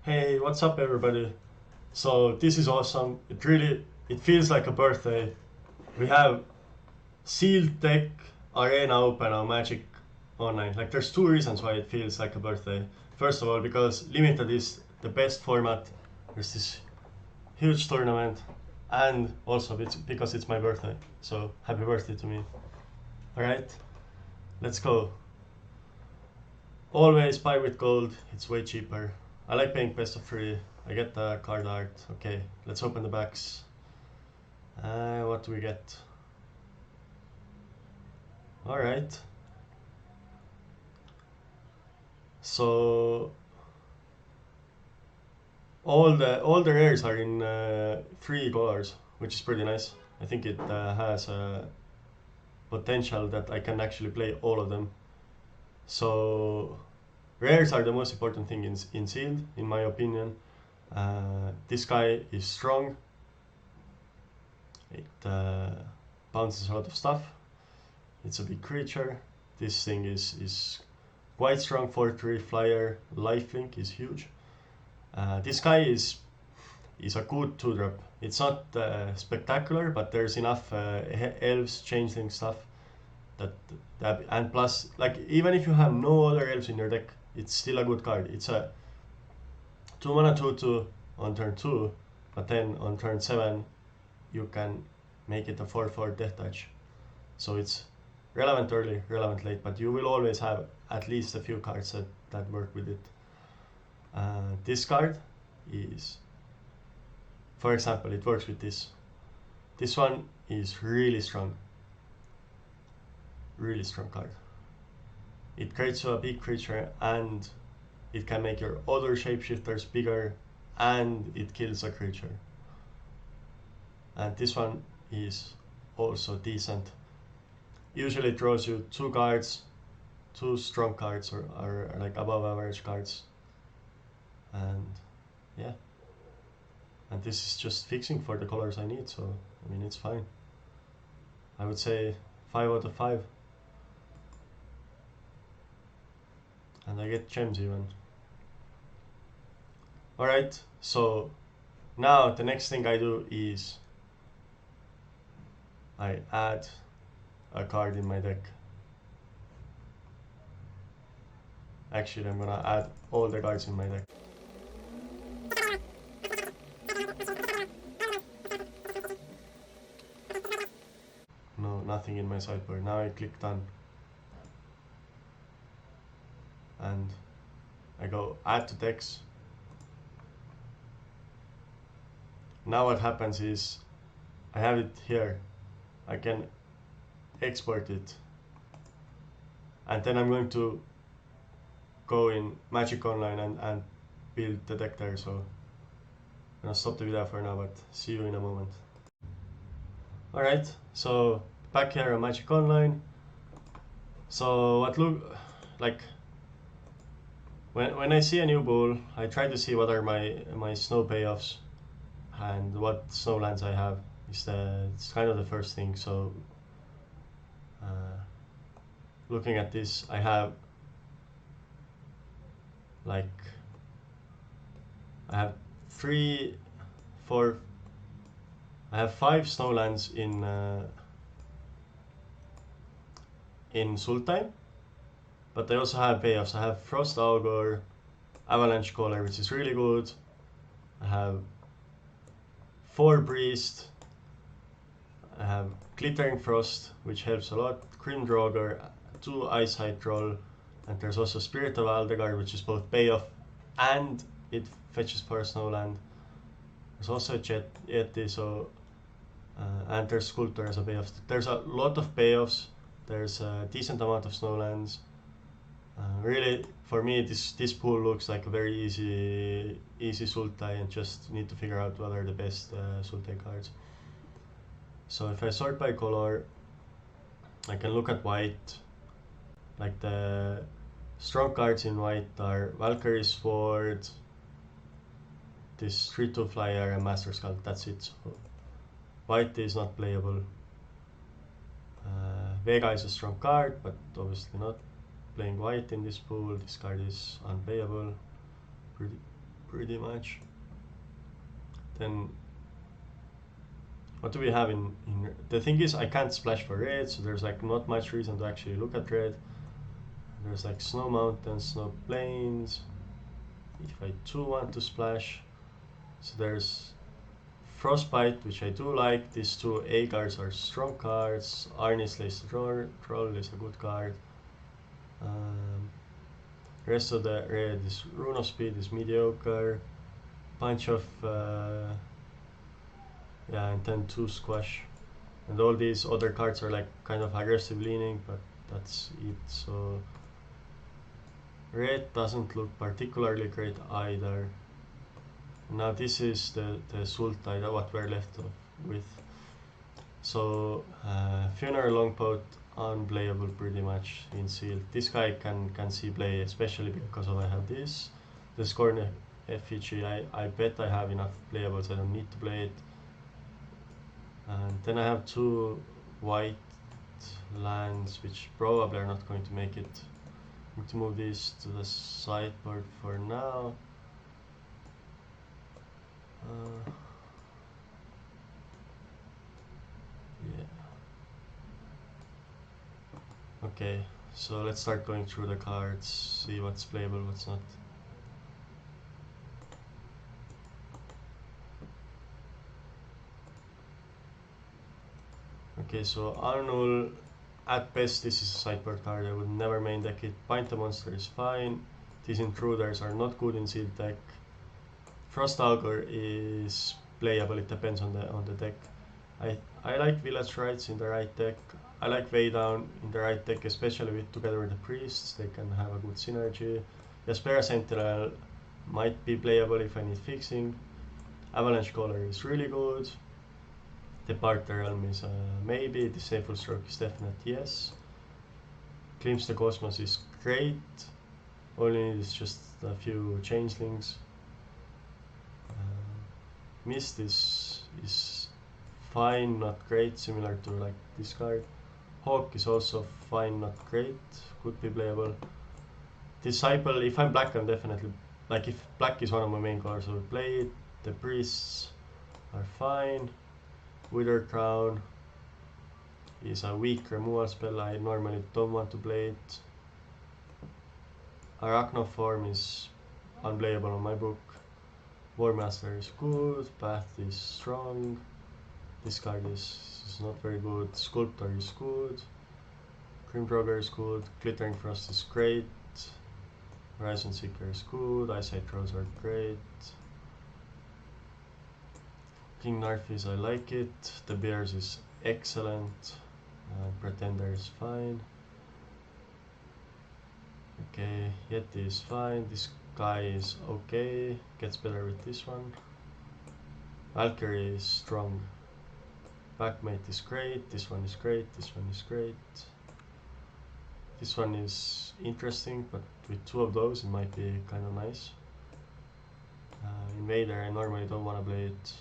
Hey, what's up everybody? So this is awesome. It feels like a birthday. We have sealed deck arena open on Magic Online. Like there's two reasons why it feels like a birthday. First of all, because limited is the best format. There's this huge tournament, and also because it's my birthday. So happy birthday to me. All right, let's go. Always buy with gold. It's way cheaper. I like paying best of three. I get the card art. Okay, let's open the backs. What do we get? Alright. So all the rares are in three colors, which is pretty nice. I think it has potential that I can actually play all of them. So rares are the most important thing in sealed, in my opinion. This guy is strong. It bounces a lot of stuff. It's a big creature. This thing is quite strong. 4/3 flyer. Lifelink is huge. This guy is a good 2-drop. It's not spectacular, but there's enough elves changeling stuff that and plus, like, even if you have no other elves in your deck, it's still a good card. It's a 2 mana 2/2 on turn 2, but then on turn 7 you can make it a 4/4 death touch. So it's relevant early, relevant late, but you will always have at least a few cards that work with it. This card is, for example, it works with this. This one is really strong card. It creates a big creature and it can make your other shapeshifters bigger and it kills a creature. And this one is also decent. Usually it draws you two cards, two strong cards or like above average cards. And yeah, and this is just fixing for the colors I need, so I mean it's fine. I would say 5 out of 5. And I get gems even. Alright, so now the next thing I do is I add a card in my deck. Actually, I'm gonna add all the cards in my deck. No, nothing in my sideboard. Now I click done. And I go add to decks. Now what happens is I have it here. I can export it. And then I'm going to go in Magic Online and build the deck there. So I'm gonna stop the video for now, but see you in a moment. Alright, so back here on Magic Online. So what look like when I see a new bull, I try to see what are my snow payoffs and what snowlands I have. It's kind of the first thing. So looking at this, I have like I have 3, 4. I have 5 snowlands in Sultai, but I also have payoffs. I have Frost Augur, Avalanche Caller, which is really good. I have 4 Priest. I have Glittering Frost, which helps a lot. Grim Draugr, 2 Eyesight Troll, and there's also Spirit of Aldegard, which is both payoff and it fetches for a snowland. There's also a Yeti, so and there's Sculptor as a payoff. There's a lot of payoffs. There's a decent amount of snowlands. Really, for me, this pool looks like a very easy Sultai, and just need to figure out what are the best Sultai cards. So if I sort by color, I can look at white. Like the strong cards in white are Valkyrie Sword, this 3/2 flyer, and Master Sculpt. That's it. So white is not playable. Vega is a strong card, but obviously not playing white in this pool. This card is unplayable. pretty much. Then what do we have in the thing is I can't splash for red, so there's like not much reason to actually look at red. There's like snow mountains, snow plains. If I too want to splash, so there's Frostbite, which I do like. These two A cards are strong cards. Arnisla's Troll is a good card. Rest of the red is Rune of Speed is mediocre. Bunch of yeah, and then 2 Squash. And all these other cards are like kind of aggressive leaning, but that's it. So red doesn't look particularly great either. Now this is the Sultai, what we're left with. So Funeral Longboat unplayable pretty much in sealed. This guy can see play, especially because of I have this. The Scorn Effigy, I bet I have enough playables, I don't need to play it. And then I have 2 white lands, which probably are not going to make it. I'm going to move these to the sideboard for now. Yeah. Okay, so let's start going through the cards, see what's playable, what's not. Okay, so Arnul, at best this is a sideboard card, I would never main deck it. Bind the Monster is fine. These Intruders are not good in sealed deck. Frost Augur is playable, it depends on the deck. I like Village Rites in the right deck. I like Waydown in the right deck, especially together with the Priests, they can have a good synergy. Jaspera Sentinel might be playable if I need fixing. Avalanche Caller is really good. Depart the Realm is maybe. Disable Stroke is definite yes. Glimpse the Cosmos is great. All you need is just a few changelings. Mist is fine, not great, similar to like this card. Hawk is also fine, not great, could be playable. Disciple, if I'm black, I'm definitely, like if black is one of my main colors, I would play it. The Priests are fine. Wither Crown is a weak removal spell, I normally don't want to play it. Arachnoform is unplayable on my book. Warmaster is good, Path is strong. This card is not very good. Sculptor is good. Grimdrogger is good. Glittering Frost is great. Horizon Seeker is good. Eyesight Throws are great. King Narfis, I like it. The Bears is excellent. Pretender is fine. Okay, Yeti is fine. This guy is okay. Gets better with this one. Valkyrie is strong. Backmate is great. This one is great. This one is great. This one is interesting, but with 2 of those, it might be kind of nice. Invader, I normally don't want to play it.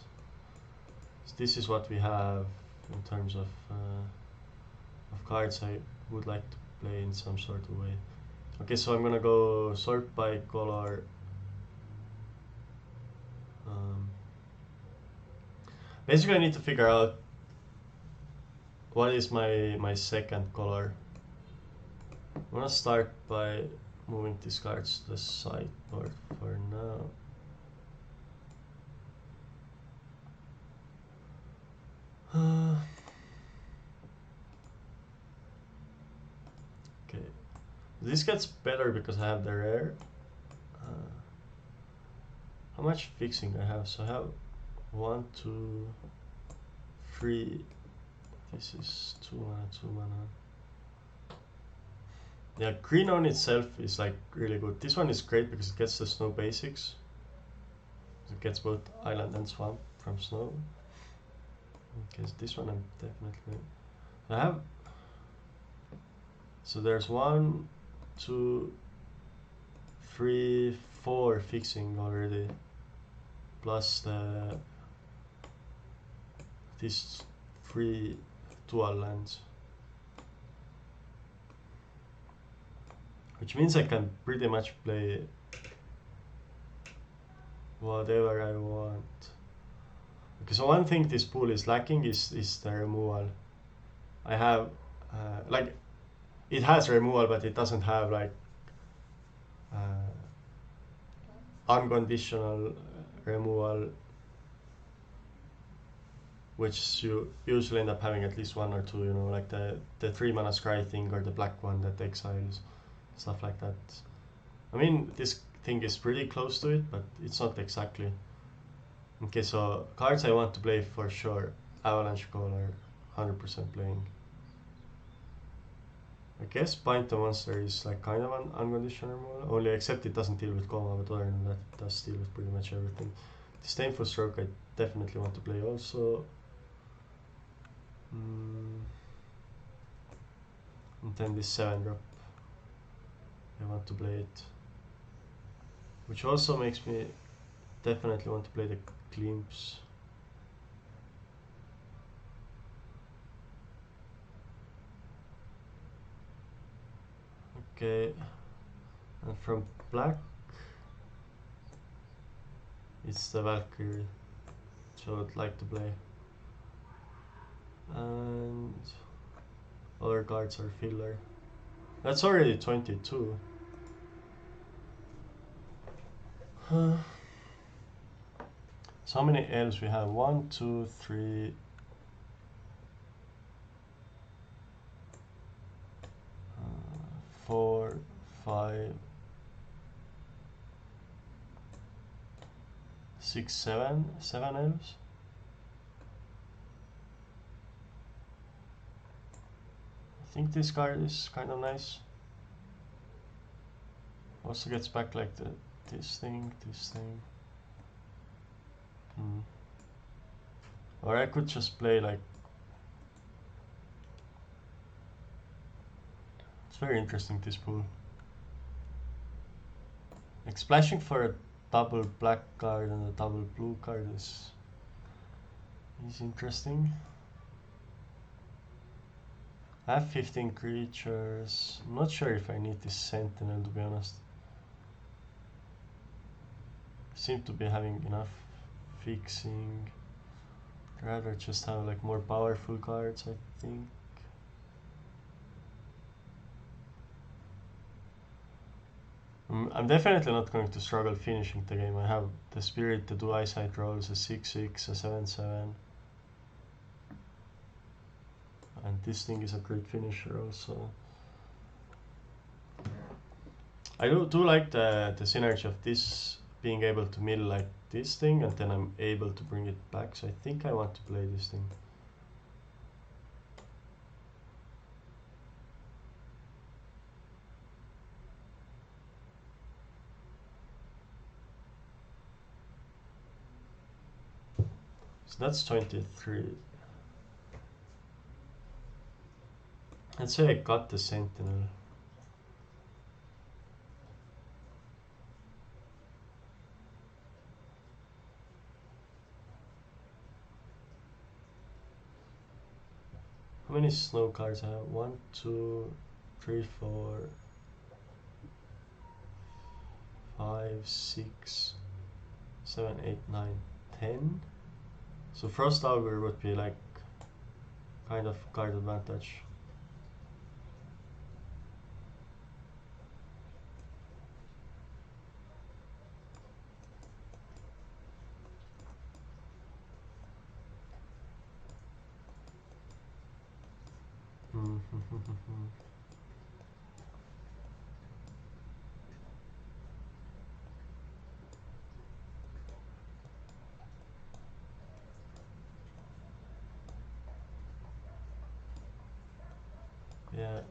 So this is what we have in terms of cards I would like to play in some sort of way. Okay, so I'm gonna go sort by color. Basically, I need to figure out what is my second color. I'm gonna start by moving these cards to the sideboard for now. Okay, this gets better because I have the rare. How much fixing I have? So I have 1, 2, 3. This is 2 mana, 2 mana. Yeah, green on itself is like really good. This one is great because it gets the snow basics. It gets both island and swamp from snow. Okay, so this one I'm definitely. I have. So there's 1, 2, 3, 4 fixing already. Plus these 3 dual lands. Which means I can pretty much play whatever I want. Because one thing this pool is lacking is the removal. I have like it has removal, but it doesn't have like uh, unconditional removal, which you usually end up having at least one or two. You know, like the 3 mana scry thing or the black one that exiles, stuff like that. I mean, this thing is pretty close to it, but it's not exactly. Okay, so cards I want to play for sure. Avalanche Caller, 100% playing. I guess Bind the Monster is like kind of an unconditional removal, only except it doesn't deal with coma, but other than that it does deal with pretty much everything. Disdainful Stroke I definitely want to play also. And then this 7-drop, I want to play it. Which also makes me definitely want to play the Glimpse. Okay, and from black, it's the Valkyrie, which I would like to play. And other cards are filler. That's already 22. So how many elves we have? 1, 2, 3, 4, 5, 6, 7 elves. I think this card is kind of nice. Also gets back like this thing. Or I could just play like. It's very interesting, this pool. Like splashing for a double black card and a double blue card is interesting. I have 15 creatures. I'm not sure if I need this Sentinel, to be honest. Seem to be having enough fixing. I'd rather just have like more powerful cards, I think. I'm definitely not going to struggle finishing the game. I have the Spirit to do eyesight rolls, a 6/6, a 7/7. And this thing is a great finisher also. I do like the synergy of this being able to mill like this thing, and then I'm able to bring it back, so I think I want to play this thing. So that's 23. Let's say I got the Sentinel. How many snow cards I have? 1, 2, 3, 4, 5, 6, 7, 8, 9, 10. So Frost Augur would be like kind of card advantage. Yeah.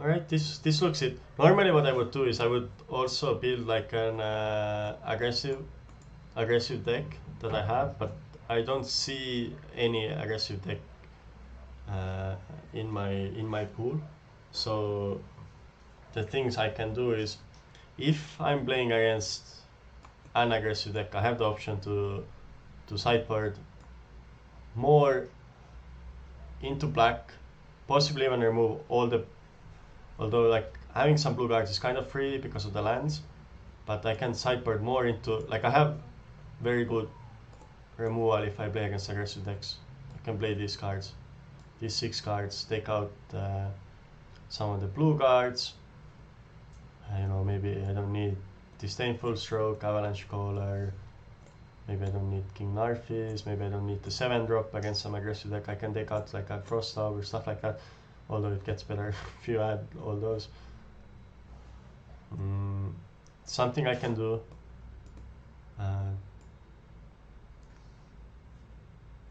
Alright, this looks it. Normally what I would do is I would also build like an aggressive deck that I have, but I don't see any aggressive deck in my pool. So the things I can do is, if I'm playing against an aggressive deck, I have the option to sideboard more into black, possibly even remove all the, although like having some blue cards is kind of free because of the lands, but I can sideboard more into, like I have very good removal if I play against aggressive decks. I can play these cards, these 6 cards, take out some of the blue cards. You know, maybe I don't need Disdainful Stroke, Avalanche Caller, maybe I don't need King Narfis, maybe I don't need the 7-drop against some aggressive deck. I can take out like a Frost Dog or stuff like that, although it gets better if you add all those. Something I can do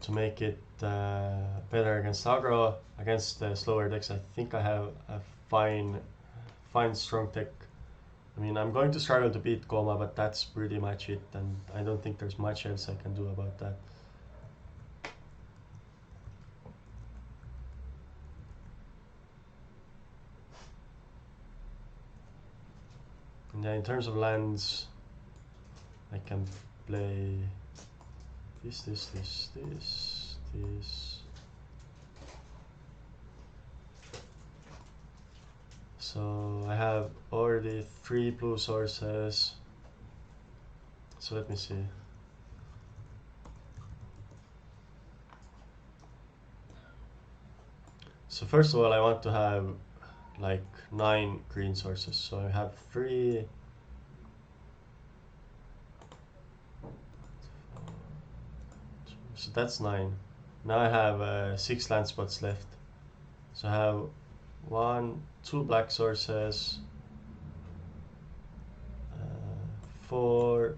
to make it better against aggro, against the slower decks. I think I have a fine strong deck. I mean, I'm going to struggle to beat Coma, but that's pretty much it, and I don't think there's much else I can do about that. And yeah, in terms of lands, I can play this. So I have already 3 blue sources. So let me see. So first of all, I want to have like 9 green sources. So I have 3. So that's 9. Now I have 6 land spots left. So I have 1, 2 black sources, 4,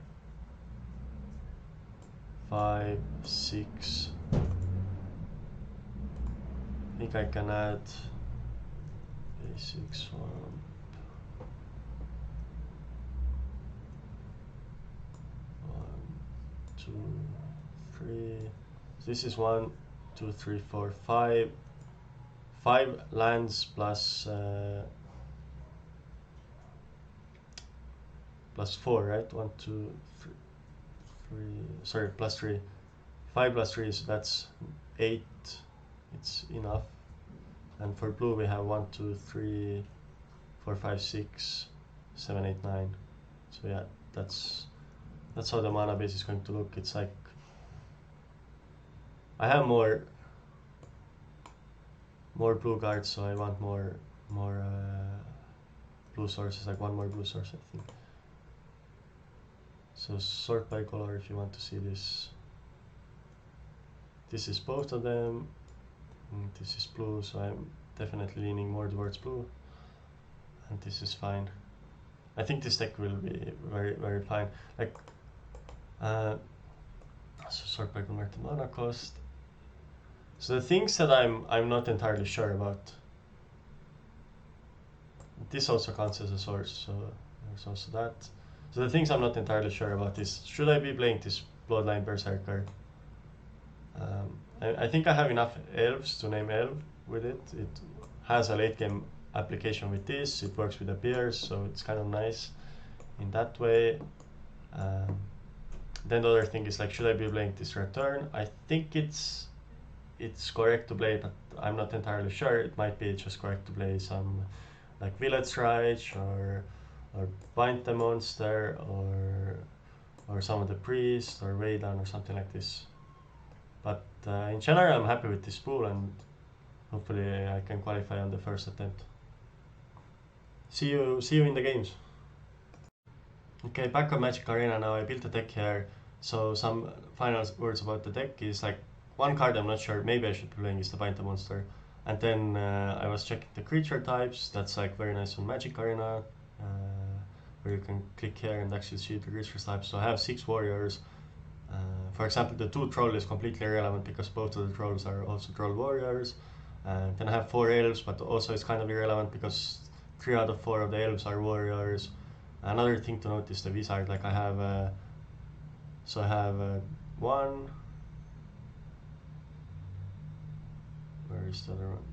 5, 6. I think I can add basic swamp. 1, 2, 3. So this is 1, 2, 3, 4, 5. 5 lands plus 4, right? 1, 2, 3. Sorry, plus 3. 5 plus 3, so that's 8. It's enough. And for blue, we have 1, 2, 3, 4, 5, 6, 7, 8, 9. So yeah, that's how the mana base is going to look. It's like I have more blue cards, so I want more blue sources, like 1 more blue source, I think. So sort by color if you want to see this. This is both of them. This is blue, so I'm definitely leaning more towards blue. And this is fine. I think this deck will be very, very fine. Like, so sort by converted mana cost. So the things that I'm not entirely sure about. This also counts as a source, so there's also that. So the things I'm not entirely sure about is, should I be playing this Bloodline Berserker? I think I have enough elves to name elf with it. It has a late game application with this. It works with the peers, so it's kind of nice in that way. Then the other thing is, like, should I be playing this Return? I think it's correct to play, but I'm not entirely sure. It might be just correct to play some like Village Rage or Bind the Monster or some of the Priest or Veidan or something like this. But in general, I'm happy with this pool, and hopefully I can qualify on the first attempt. See you in the games. Okay, back on Magic Arena now. I built a deck here. So some final words about the deck is, like, 1 card I'm not sure, maybe I should be playing is the Bind the Monster. And then I was checking the creature types. That's like very nice on Magic Arena, where you can click here and actually see the creature types. So I have 6 warriors. For example, the 2 troll is completely irrelevant because both of the trolls are also troll warriors. Then I have 4 elves, but also it's kind of irrelevant because 3 out of 4 of the elves are warriors. Another thing to note is the wizard. Like I have, so I have 1. Where is the other one?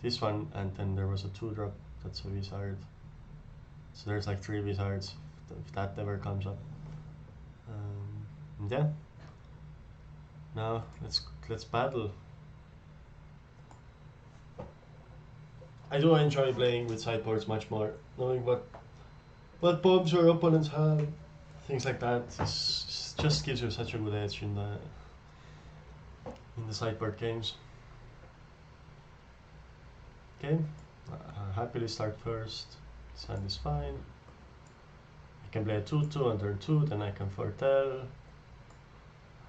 this one, and then there was a 2-drop. That's a wizard. So there's like 3 wizards if that ever comes up. Yeah. Now let's battle. I do enjoy playing with sideboards much more, knowing what bombs your opponents have, things like that. This just gives you such a good edge in the sideboard games. Okay, happily start first. This hand is fine. I can play a 2/2 on turn 2, then I can foretell.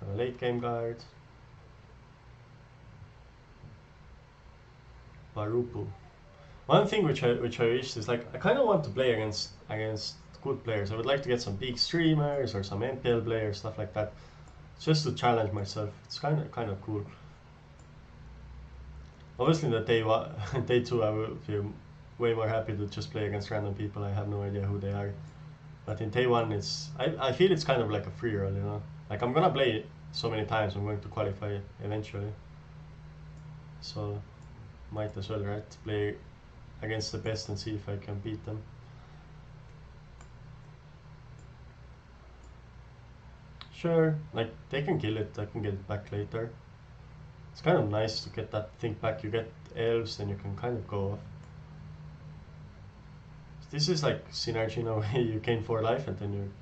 Have a late game guard. Barupu. One thing which I wish is, like, I kind of want to play against good players. I would like to get some big streamers or some MPL players, stuff like that, just to challenge myself. It's kind of cool. Obviously, in the day 2, I will be way more happy to just play against random people. I have no idea who they are. But in day 1, I feel it's kind of like a free roll, you know. Like, I'm gonna play it so many times. I'm going to qualify eventually. So might as well, right? Play against the best and see if I can beat them. Sure, like, they can kill it, I can get it back later. It's kind of nice to get that thing back. You get elves, then you can kind of go off. This is like synergy in a way. You gain 4 life and then you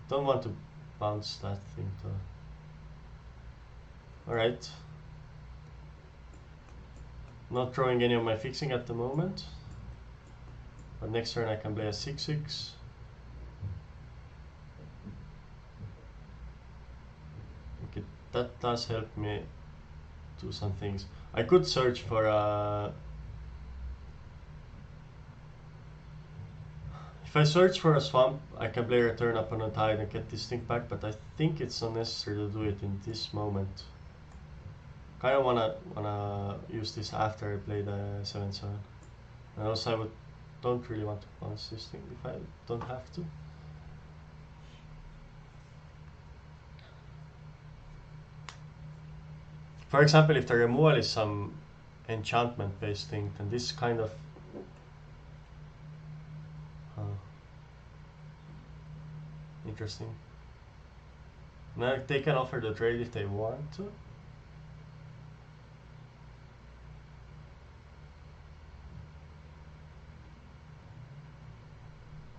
don't want to bounce that thing though. Alright. Not drawing any of my fixing at the moment. But next turn I can play a 6/6. Okay, that does help me do some things. I could search for a... If I search for a swamp, I can play Return Upon a Tide and get this thing back, but I think it's unnecessary to do it in this moment. Kinda wanna use this after I play the 7/7. And also don't really want to bounce this thing if I don't have to. For example, if the removal is some enchantment based thing, then this kind of interesting. Now they can offer the trade if they want to.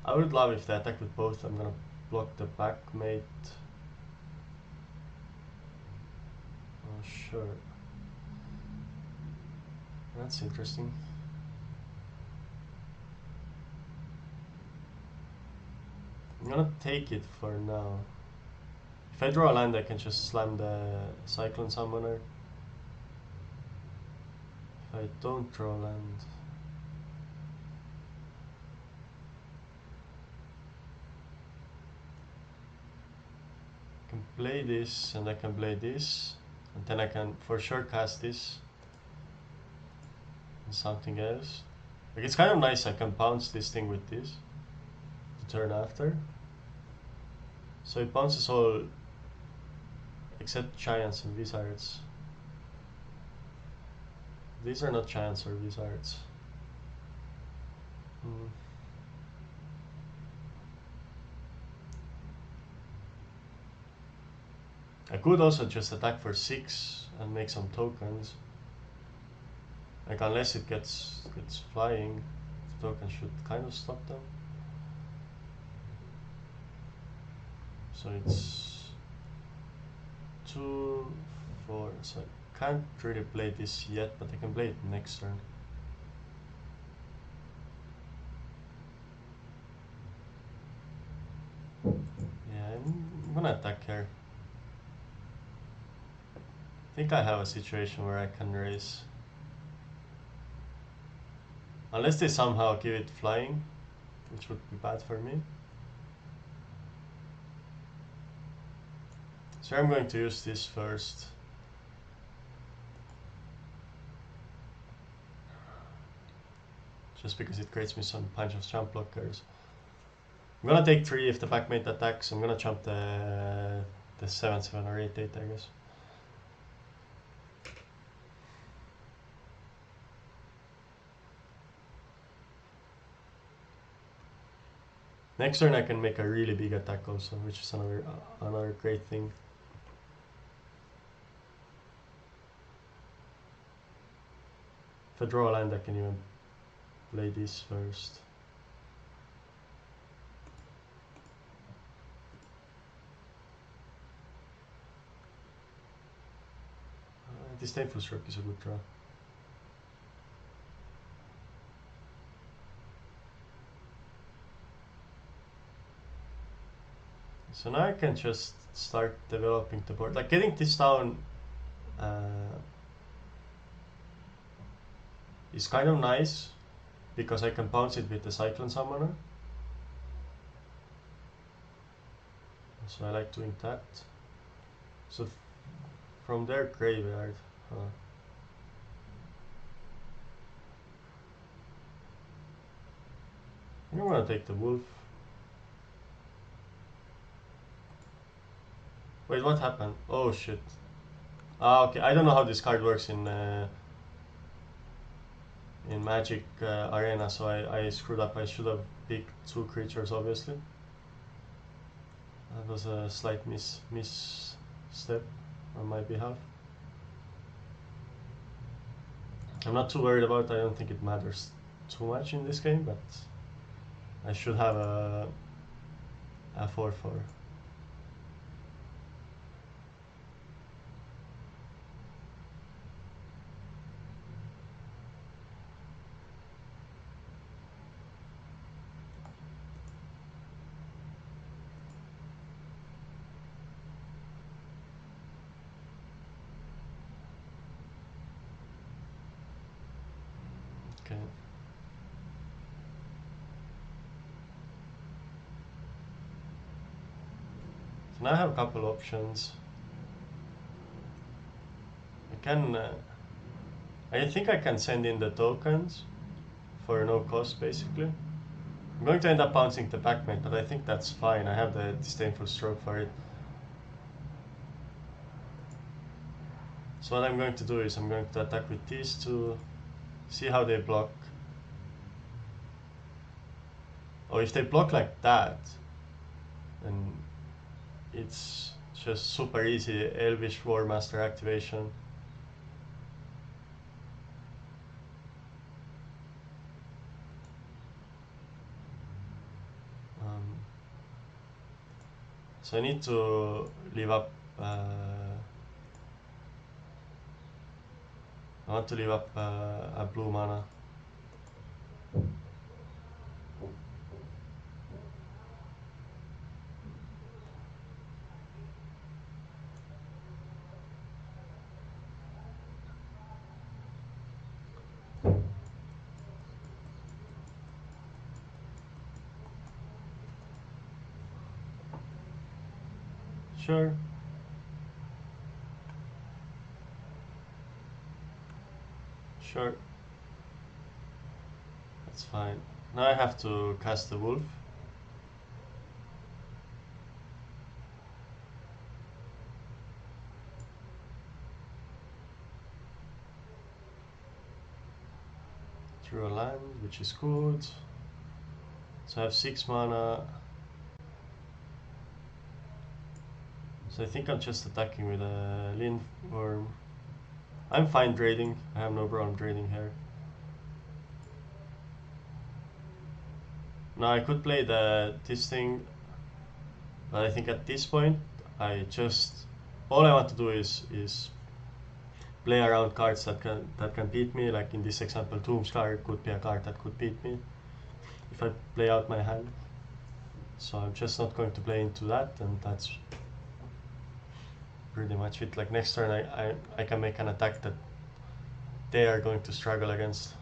I would love if they attack with both. I'm gonna block the backmate. Oh, sure. That's interesting. I'm gonna take it for now. If I draw a land, I can just slam the Cyclone Summoner. If I don't draw land... I can play this, and I can play this, and then I can for sure cast this and something else. Like, it's kind of nice. I can bounce this thing with this the turn after. So it bounces all except giants and wizards. These are not giants or wizards. I could also just attack for 6 and make some tokens. Like, unless it gets flying, the token should kind of stop them. So it's 2, 4. So I can't really play this yet, but I can play it next turn. Yeah, I'm gonna attack here. I think I have a situation where I can raise. Unless they somehow give it flying, which would be bad for me. So I'm going to use this first. Just because it creates me some bunch of jump blockers. I'm gonna take 3 if the backmate attacks. I'm gonna jump the 7/7 or 8/8, I guess. Next turn I can make a really big attack also, which is another great thing. If I draw a land, I can even play this first. Disdainful Stroke is a good draw. So now I can just start developing the board. Like getting this down is kind of nice because I can bounce it with the Cyclone Summoner. So I like doing that. So from their graveyard, I'm gonna take the Wolf. Wait, what happened? Oh shit. Ah, okay. I don't know how this card works in Magic Arena, so I screwed up. I should have picked 2 creatures, obviously. That was a slight misstep on my behalf. I'm not too worried about it. I don't think it matters too much in this game, but I should have a 4/4. Okay. So now I have a couple options. I think I can send in the tokens for no cost, basically. I'm going to end up bouncing the backmate, but I think that's fine. I have the Disdainful Stroke for it. So what I'm going to do is I'm going to attack with these two, see how they block. Oh, if they block like that, then it's just super easy Elvish War Master activation. So I need to leave up. I want to leave up a blue mana. Sure. Sure. That's fine. Now I have to cast the wolf. Through a land, which is good. So I have 6 mana. So I think I'm just attacking with a Lindworm. I'm fine trading. I have no problem trading here. Now I could play this thing, but I think at this point all I want to do is play around cards that can beat me. Like in this example, Doomscar could be a card that could beat me if I play out my hand. So I'm just not going to play into that, and that's pretty much it. Like next turn I can make an attack that they are going to struggle against.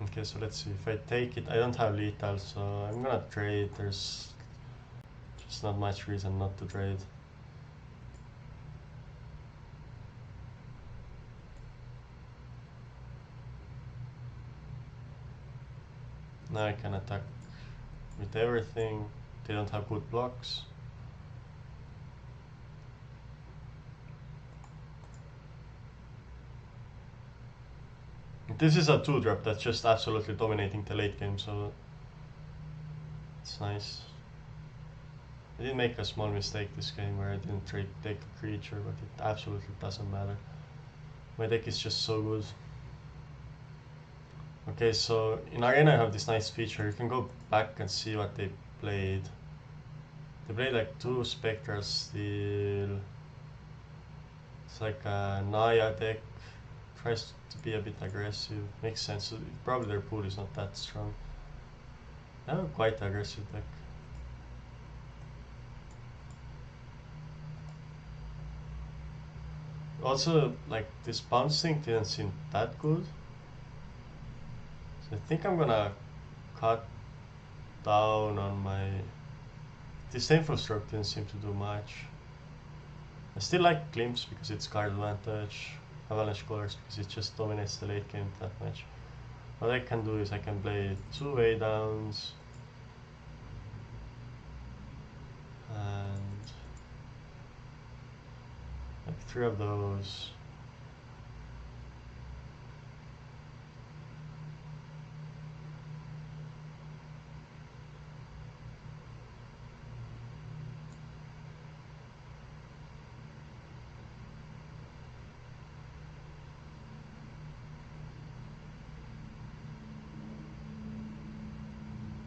Okay, so let's see. If I take it, I don't have lethal, so I'm gonna trade. There's just not much reason not to trade. Now I can attack with everything. They don't have good blocks. This is a 2-drop that's just absolutely dominating the late game, so it's nice. I did make a small mistake this game where I didn't take a creature, but it absolutely doesn't matter. My deck is just so good. Okay, so in Arena I have this nice feature. You can go back and see what they played. They played like 2 Spectral Steel. It's like a Naya deck. Tries to be a bit aggressive. Makes sense. So probably their pool is not that strong. They have a quite aggressive deck. Also, like, this bounce thing didn't seem that good. So I think I'm gonna cut down on my... Disdainful Stroke didn't seem to do much. I still like Glimpse because it's card advantage. Avalanche Colors because it just dominates the late game that much. What I can do is I can play 2 way downs. And... like 3 of those.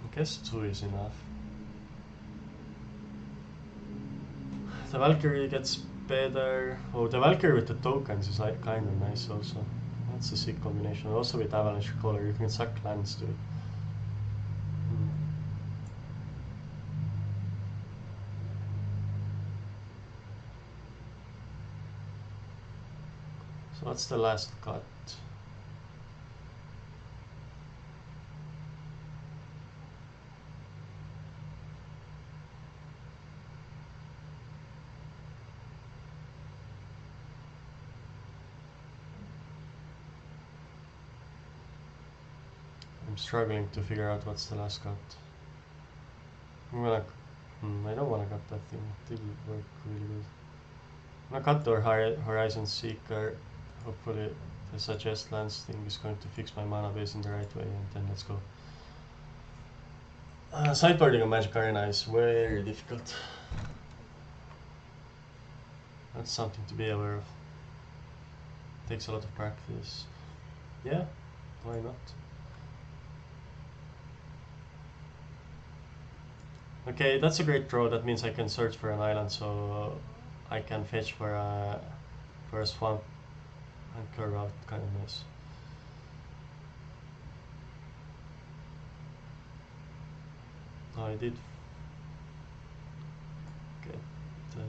I guess 2 is enough. The Valkyrie gets better. Oh, the Valkyrie with the tokens is like kind of nice also. That's a sick combination. Also with Avalanche Color, you can suck lands to it. So what's the last cut? I'm struggling to figure out what's the last cut. I'm gonna... I don't wanna cut that thing. It did work really good. I'm gonna cut the Horizon Seeker. Hopefully the suggest lands thing is going to fix my mana base in the right way, and then let's go. Sideboarding a Magic Arena is very difficult. That's something to be aware of. Takes a lot of practice. Yeah, why not? Okay, that's a great draw. That means I can search for an island, so I can fetch for a swamp and curve out. Kind of nice. Oh, I did get the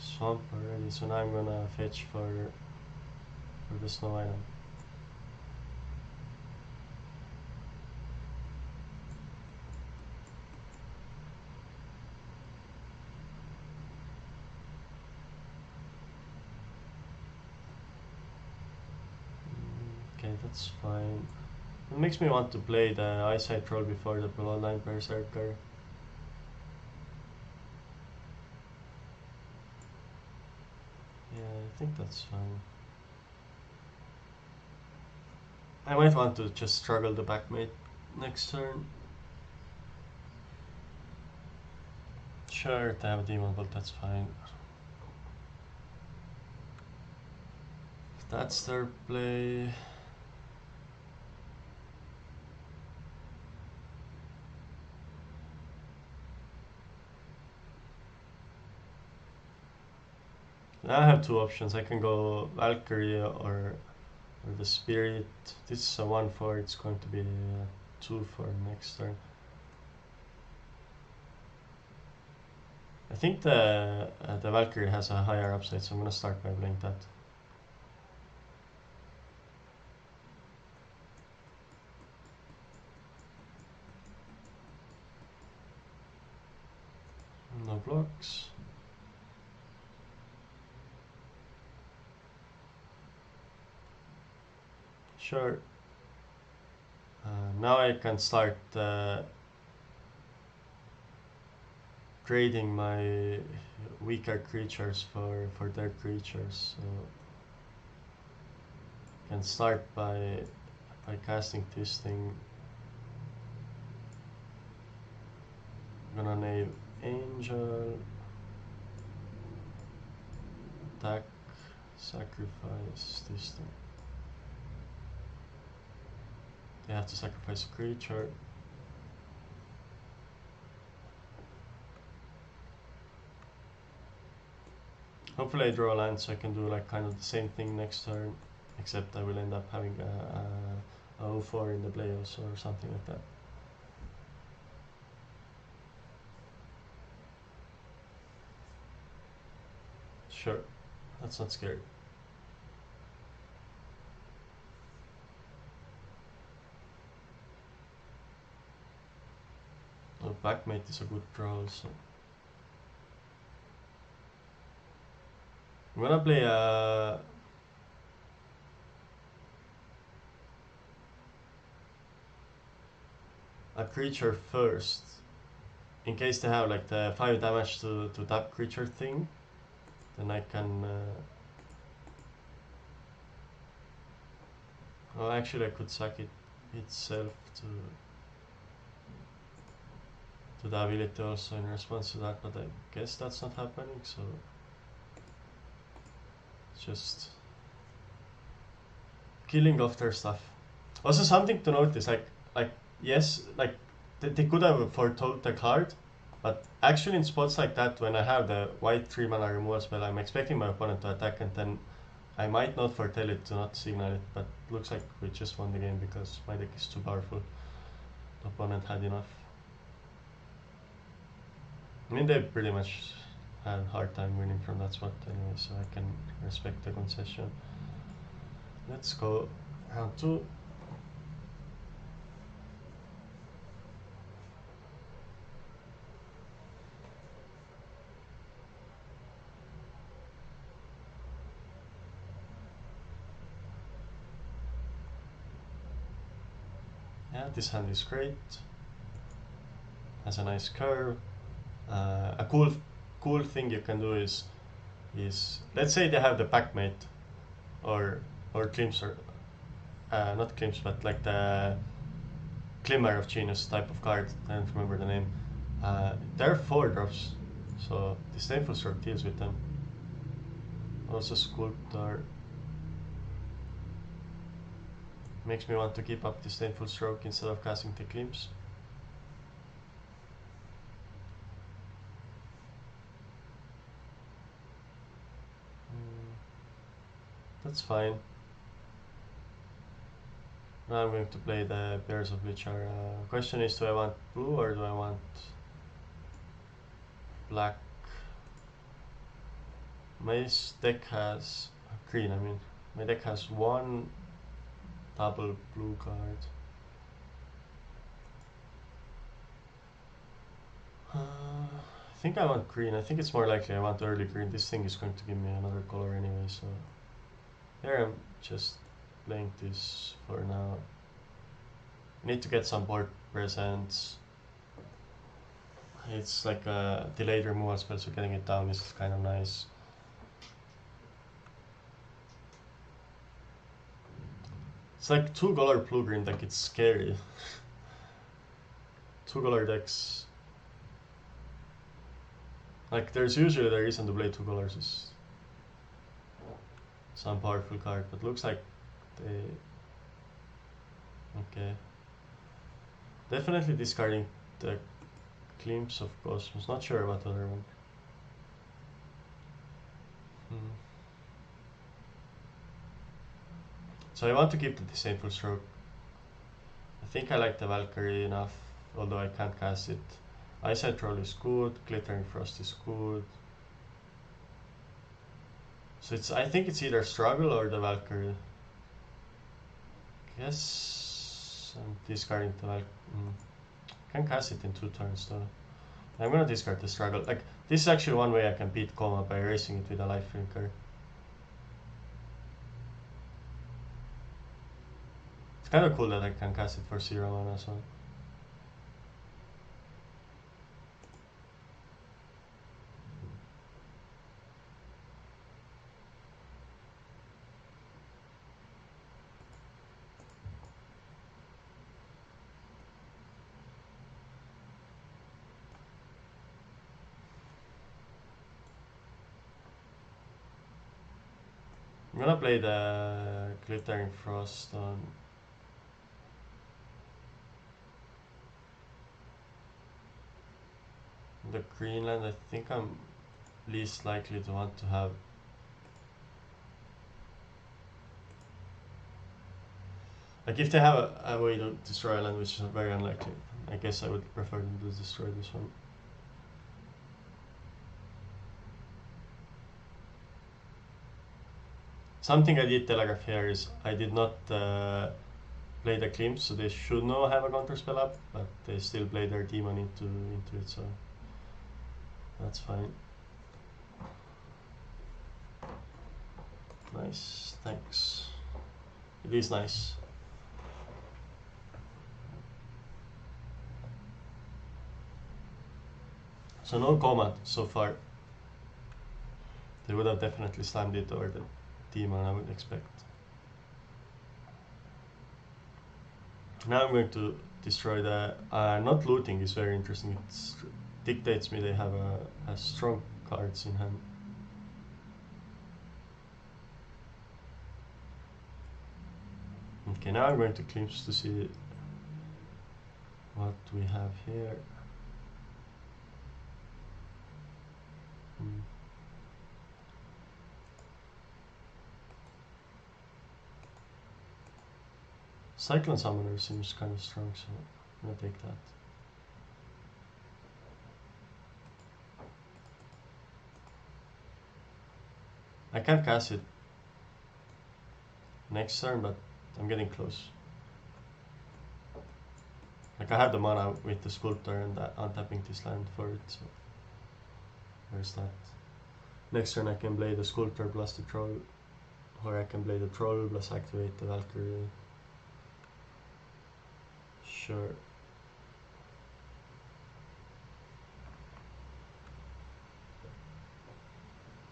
swamp already, so now I'm gonna fetch for the snow island. Okay, that's fine. It makes me want to play the Eyesight Troll before the Bloodline Berserker. Yeah, I think that's fine. I might want to just struggle the backmate next turn. Sure, they have a Demon Bolt, that's fine. If that's their play... I have 2 options. I can go Valkyrie or the Spirit. This is a 1/4. It's going to be a 2 for next turn. I think the Valkyrie has a higher upside, so I'm gonna start by playing that. No blocks. Sure. Now I can start trading my weaker creatures for their creatures. So I can start by try casting this thing. I'm gonna nail Angel. Attack. Sacrifice this thing. They have to sacrifice a creature. Hopefully I draw a land so I can do like kind of the same thing next turn, except I will end up having a 0-4 in the playoffs or something like that. Sure, that's not scary. Oh, Backmate is a good draw also. I'm gonna play a creature first, in case they have like the 5 damage to tap creature thing, then I can oh, actually I could sack it itself to the ability also in response to that, but I guess that's not happening, so just killing off their stuff. Also something to notice, like yes, like they could have foretold the card, but actually in spots like that, when I have the white 3 mana removal spell, I'm expecting my opponent to attack, and then I might not foretell it to not signal it, but looks like we just won the game because my deck is too powerful. The opponent had enough. I mean, they pretty much had a hard time winning from that spot anyway, so I can respect the concession. Let's go round 2. Yeah, this hand is great. Has a nice curve. A cool thing you can do is let's say they have the Packmate or Glimpse, or not Glimpse, but like the Glimmer of Genius type of card. I don't remember the name. They're 4-drops, so Disdainful Stroke deals with them. Also Sculptor makes me want to keep up Disdainful Stroke instead of casting the Glimpse. That's fine. Now I'm going to play the Bears of Lichar. Question is, do I want blue or do I want black? My deck has green, I mean. My deck has 1 double blue card. I think I want green. I think it's more likely I want early green. This thing is going to give me another color anyway, so here I'm just playing this for now. Need to get some board presence. It's like a delayed removal spell, so getting it down is kind of nice. It's like 2 color blue green deck, it's scary. 2 color decks. Like there's usually the reason to play 2 colors is some powerful card, but looks like they... Okay. Definitely discarding the Glimpse of Cosmos, not sure about the other one. So I want to keep the Disdainful Stroke. I think I like the Valkyrie enough, although I can't cast it. Eyesight Troll is good, Glittering Frost is good. So I think it's either Struggle or the Valkyrie. Guess I'm discarding the Valkyrie. Can cast it in 2 turns though. I'm gonna discard the Struggle. Like, this is actually one way I can beat Coma, by erasing it with a Life Drinker. It's kind of cool that I can cast it for 0 mana as well. gonna play the Glittering Frost on the Greenland. I think I'm least likely to want to have. Like if they have a way to destroy island, which is very unlikely, I guess I would prefer them to destroy this one. Something I did telegraph here is I did not play the Klimt, so they should now have a counter spell up, but they still play their demon into it, so that's fine. Nice, thanks. It is nice. So no command so far. They would have definitely slammed it over the demon, I would expect. Now I'm going to destroy the... not looting is very interesting. It dictates me they have a strong cards in hand. Okay, now I'm going to Klimt to see what we have here. Cyclone Summoner seems kind of strong, so I'm gonna take that. I can't cast it next turn, but I'm getting close. Like I have the mana with the Sculptor and untapping this land for it, so there's that. Next turn I can play the Sculptor plus the Troll, or I can play the Troll plus activate the Valkyrie. Sure.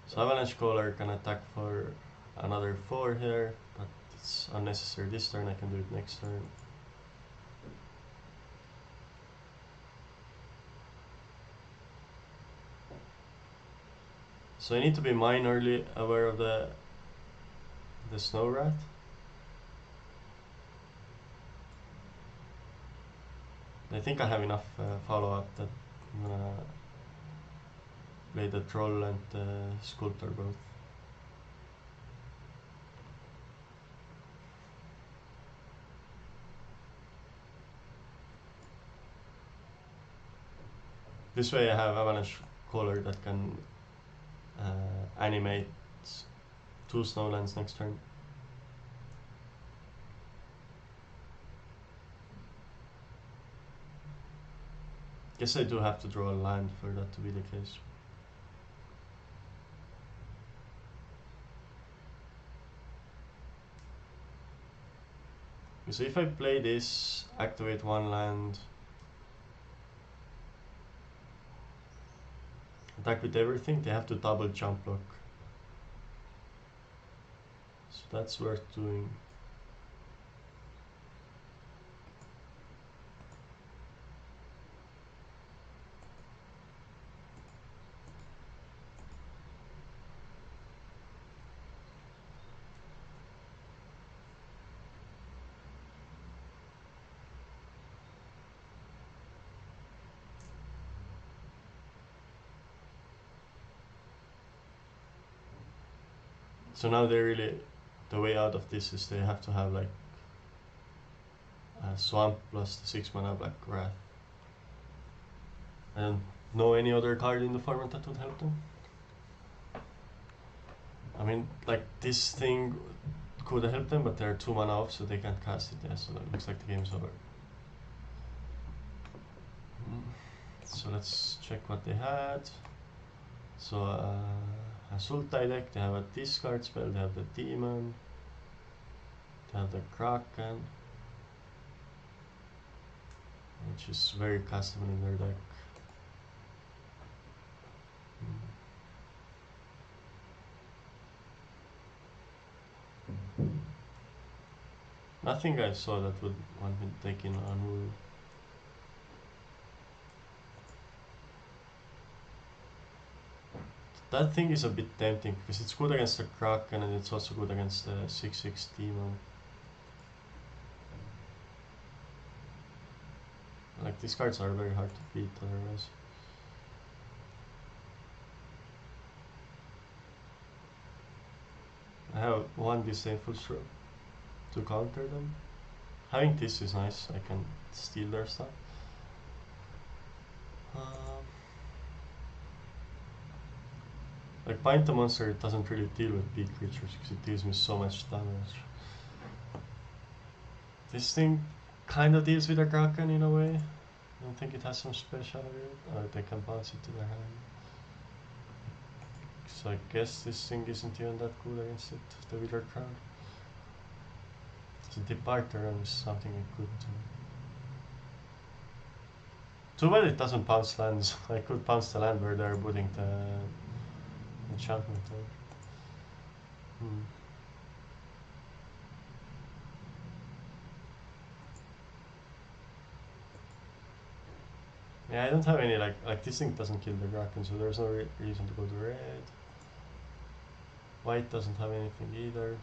So Avalanche Caller can attack for another 4 here, but it's unnecessary this turn. I can do it next turn. So I need to be minorly aware of the Snow Rat. I think I have enough follow-up that I'm gonna play the Troll and the Sculptor both. This way I have Avalanche Caller that can animate 2 Snowlands next turn. Guess I do have to draw a land for that to be the case. So if I play this, activate 1 land, attack with everything, they have to double jump block. So that's worth doing. So now they really, the way out of this is they have to have like a Swamp plus the 6 mana Black Wrath. I don't know any other card in the format that would help them. I mean, like this thing could help them, but they're 2 mana off, so they can't cast it. Yeah, so it looks like the game's over. So let's check what they had. So a Sultai deck, they have a discard spell, they have the Demon, they have the Kraken, which is very castable in their deck. Nothing I saw that would want me to take in Anu. That thing is a bit tempting because it's good against the Kraken and it's also good against the 6/6 demon. Like these cards are very hard to beat otherwise. I have one disdainful stroke to counter them. Having this is nice, I can steal their stuff. Like Bind the Monster, it doesn't really deal with big creatures because it deals me so much damage. This thing kinda deals with a Kraken in a way. I don't think it has some special ability, or they can bounce it to their hand. So I guess this thing isn't even that good against it, the Wither Crown. So Departure is something I could do. Too bad it doesn't bounce lands. I could bounce the land where they're putting the enchantment on. Yeah, I don't have any like this thing doesn't kill the Kraken, so there's no reason to go to red. White doesn't have anything either.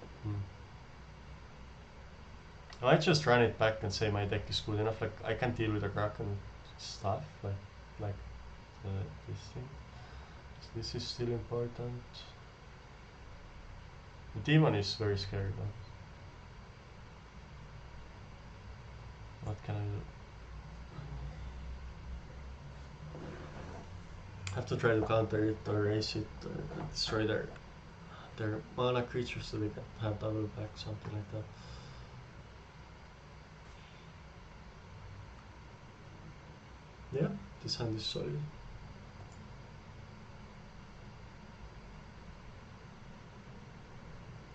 I might just run it back and say my deck is good enough. Like I can deal with the Kraken stuff, like this thing. So this is still important. The demon is very scary though. What can I do? I have to try to counter it or raise it or destroy their mana creatures so they can have double back, something like that. Yeah, this hand is solid.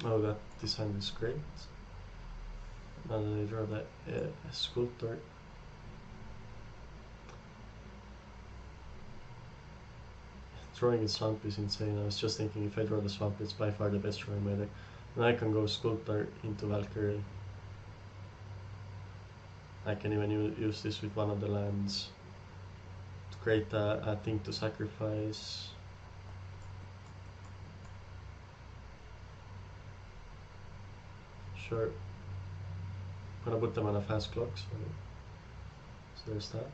Oh, this hand is great. Now that I draw the Sculptor. Drawing in Swamp is insane. I was just thinking if I draw the Swamp, it's by far the best draw in my deck. And I can go Sculptor into Valkyrie. I can even use this with one of the lands to create a thing to sacrifice. Sure. I'm gonna put them on a fast clock, so there's that.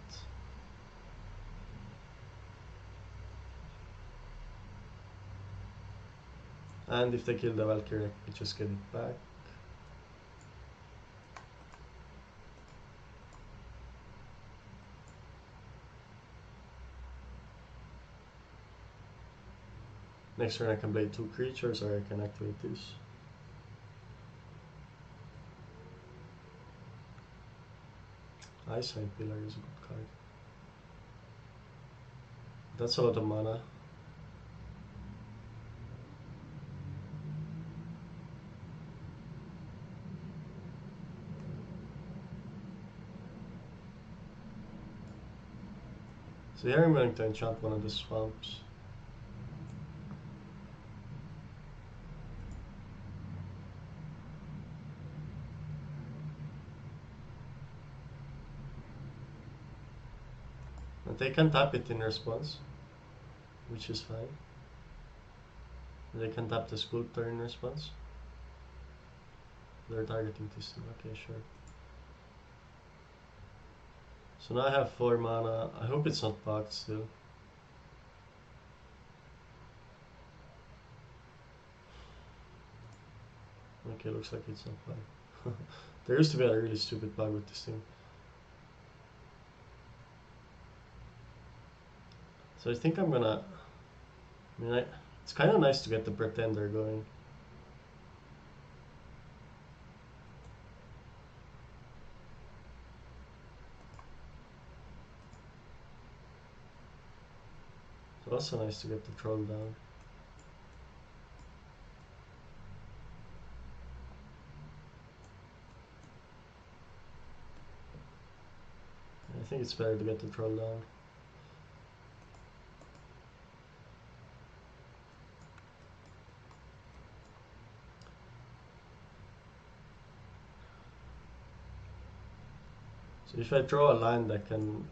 And if they kill the Valkyrie, I just get it back. Next turn I can play 2 creatures or I can activate this. Eyesight Pillar is a good card. That's a lot of mana. So here I'm going to enchant one of the swamps. And they can tap it in response, which is fine. They can tap the Sculptor in response. They're targeting this thing, okay, sure. So now I have 4 mana. I hope it's not bugged still. Okay, looks like it's not bugged. There used to be a really stupid bug with this thing. So I think I'm gonna... it's kind of nice to get the Pretender going. It's also nice to get the Troll down. I think it's better to get the Troll down. So if I draw a land, I can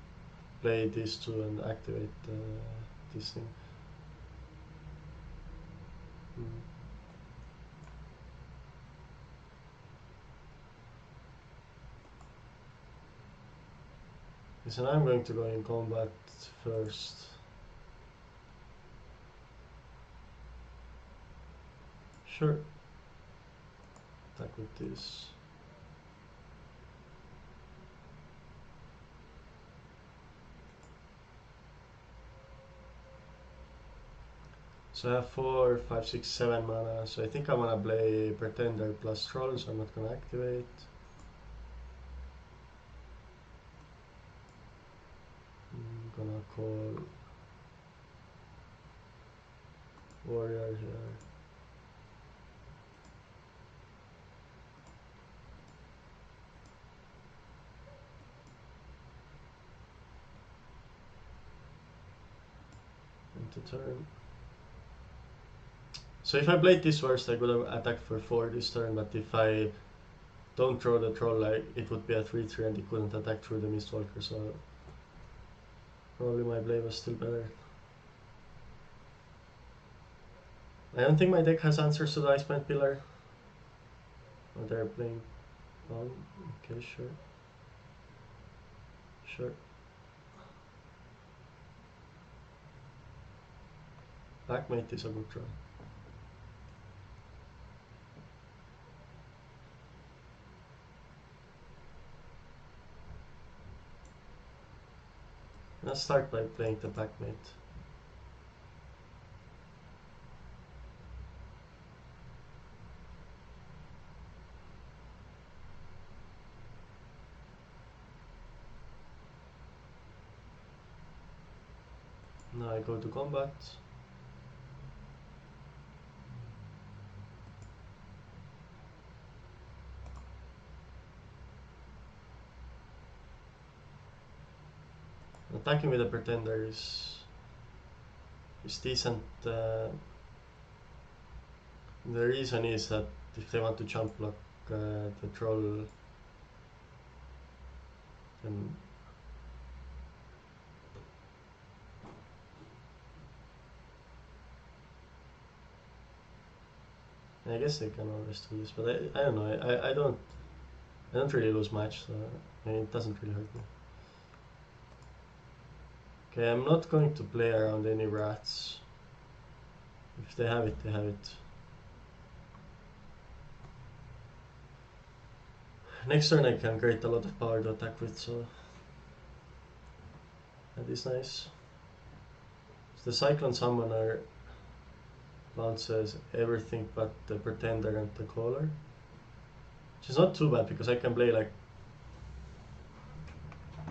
play these two and activate this thing. Mm. So now I'm going to go in combat first. Sure. Attack with this. So I have 4, 5, 6, 7 mana. So I think I'm gonna play Pretender plus Troll, so I'm not gonna activate. I'm gonna call Warrior here. Into turn. So if I played this first, I could have attacked for 4 this turn, but if I don't throw the Troll, like, it would be a 3-3 and he couldn't attack through the Mistwalker, so probably my play was still better. I don't think my deck has answers to the Iceman Pillar. Oh, they're playing on. Okay, sure. Sure. Backmate is a good draw. Let's start by playing the backmate. Now I go to combat. Attacking with a Pretender is decent. The reason is that if they want to jump block the Troll, then I guess they can always do this, but I don't know. I don't really lose much, so I mean, it doesn't really hurt me. Okay, I'm not going to play around any rats. If they have it, they have it. Next turn I can create a lot of power to attack with, so that is nice. So the Cyclone Summoner bounces everything but the Pretender and the Caller. Which is not too bad because I can play like...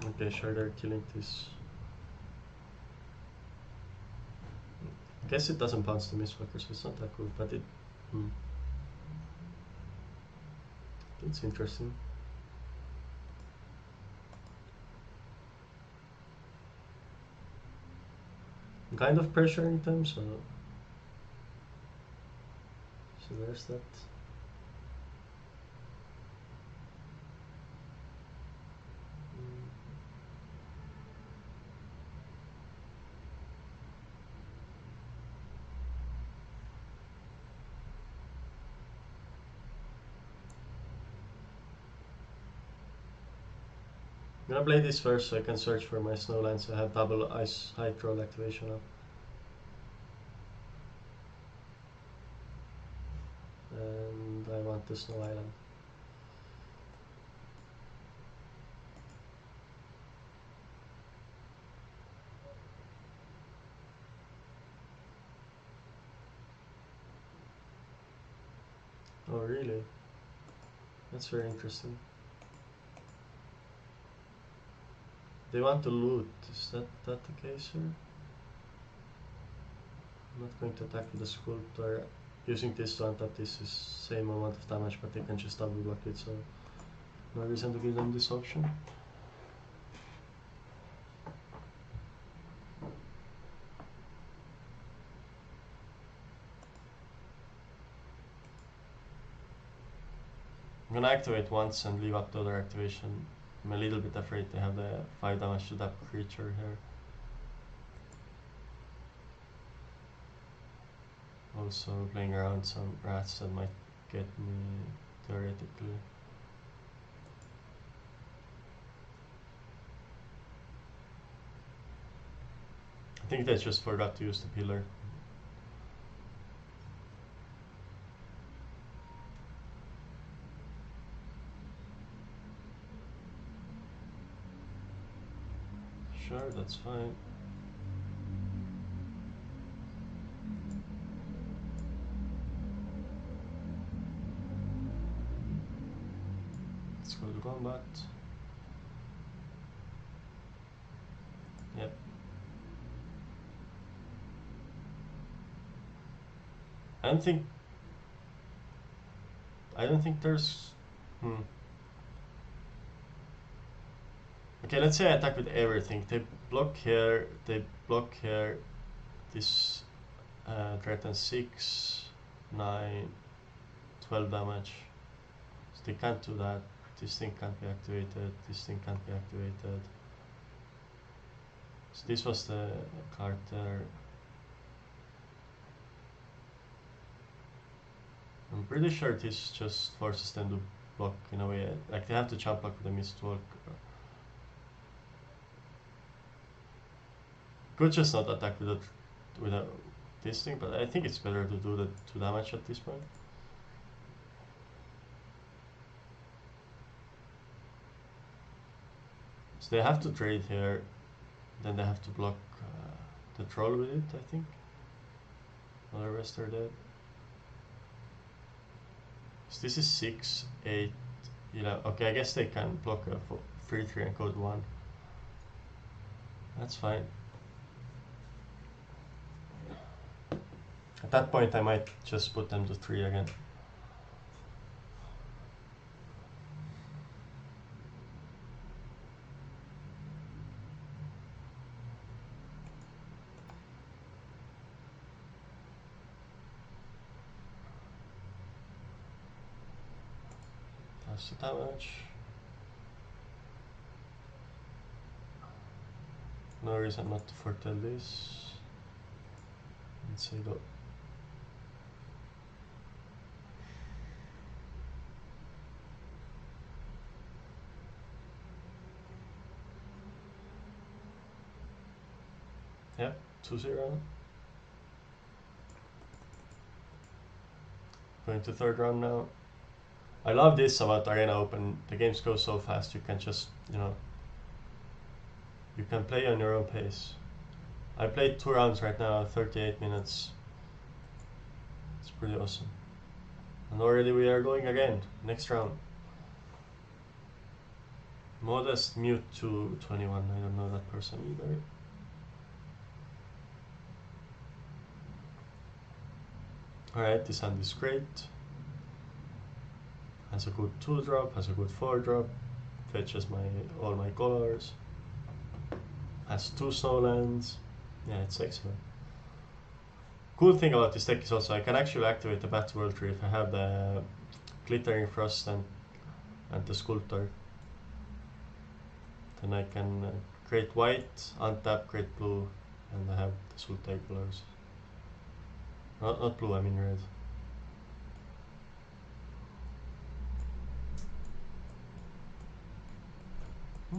Okay, sure, they're killing this. I guess it doesn't bounce the Mistwalker, so it's not that good, but it... It's interesting. I'm kind of pressuring them, so there's that. I'm gonna play this first so I can search for my Snowlands. I have double Ice High Troll activation up. And I want the Snow Island. Oh really? That's very interesting. They want to loot. Is that the case here? I'm not going to attack with the Sculptor. Using this to untap this is same amount of damage, but they can just double block it, so no reason to give them this option. I'm gonna activate once and leave up the other activation. I'm a little bit afraid they have the 5 damage to that creature here. Also playing around some rats that might get me theoretically. I think they just forgot to use the pillar. Sure, that's fine. Let's go to combat. Yep. I don't think there's Okay, let's say I attack with everything. They block here, they block here. This threatens 6, 9, 12 damage. So they can't do that. This thing can't be activated. This thing can't be activated. So this was the card there. I'm pretty sure this just forces them to block in a way. Like they have to jump block with a Mistwalk. Could just not attack with this thing, but I think it's better to do the 2 damage at this point. So they have to trade here, then they have to block the troll with it, I think. All the rest are dead. So this is 6, 8, 11. Okay, I guess they can block a 3-3 and code 1. That's fine. At that point I might just put them to 3 again. That's the damage. No reason not to foretell this. Let's say go. Yep, 2-0. Going to 3rd round now. I love this about Arena Open. The games go so fast, you can just, you can play on your own pace. I played 2 rounds right now, 38 minutes. It's pretty awesome. And already we are going again, next round. Modest mute to 21, I don't know that person either. Alright, this hand is great. Has a good 2-drop, has a good 4-drop, fetches all my colors. Has 2 snowlands. Yeah, it's excellent. Cool thing about this deck is also I can actually activate the Bat World Tree if I have the Glittering Frost and the Sculptor. Then I can create white, untap, create blue, and I have the Sultai colors. Not blue, I mean red.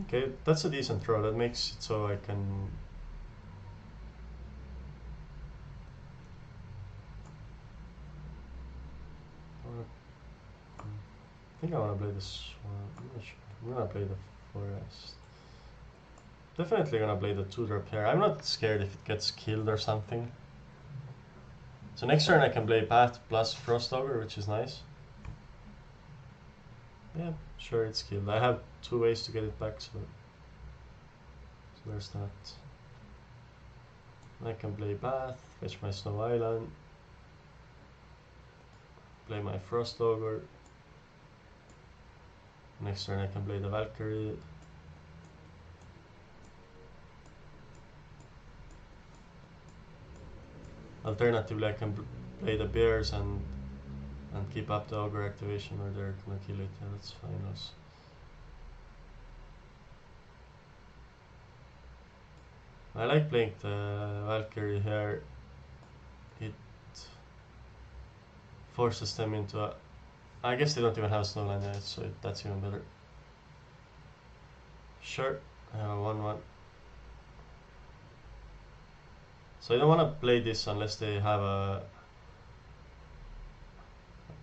Okay, that's a decent throw. That makes it so I can... I think I want to play this one. I'm not sure. I'm gonna play the Forest. Definitely gonna play the 2-drop here. I'm not scared if it gets killed or something. So next turn I can play Path plus Frost Ogre, which is nice. Yeah, sure, it's killed. I have 2 ways to get it back, so there's that. I can play Path, fetch my Snow Island, play my Frost Ogre. Next turn I can play the Valkyrie. Alternatively, I can play the Bears and keep up the Ogre activation, or they're gonna kill it. Yeah, that's fine also. I like playing the Valkyrie here. forces them into a... I guess they don't even have a snowland yet, so that's even better. Sure, I have a 1-1. So I don't want to play this unless they have a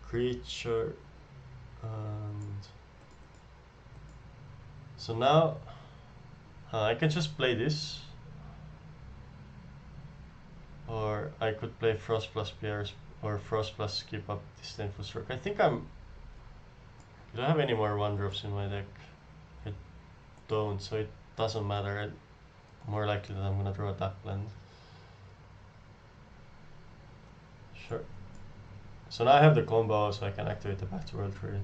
creature. And so now I can just play this, or I could play Frost plus Pierce or Frost plus keep up Disdainful Stroke. I think I don't have any more 1-drops in my deck. I don't, so it doesn't matter. More likely that I'm gonna draw a Duck Blend. Sure. So now I have the combo, so I can activate the Back to World Tree.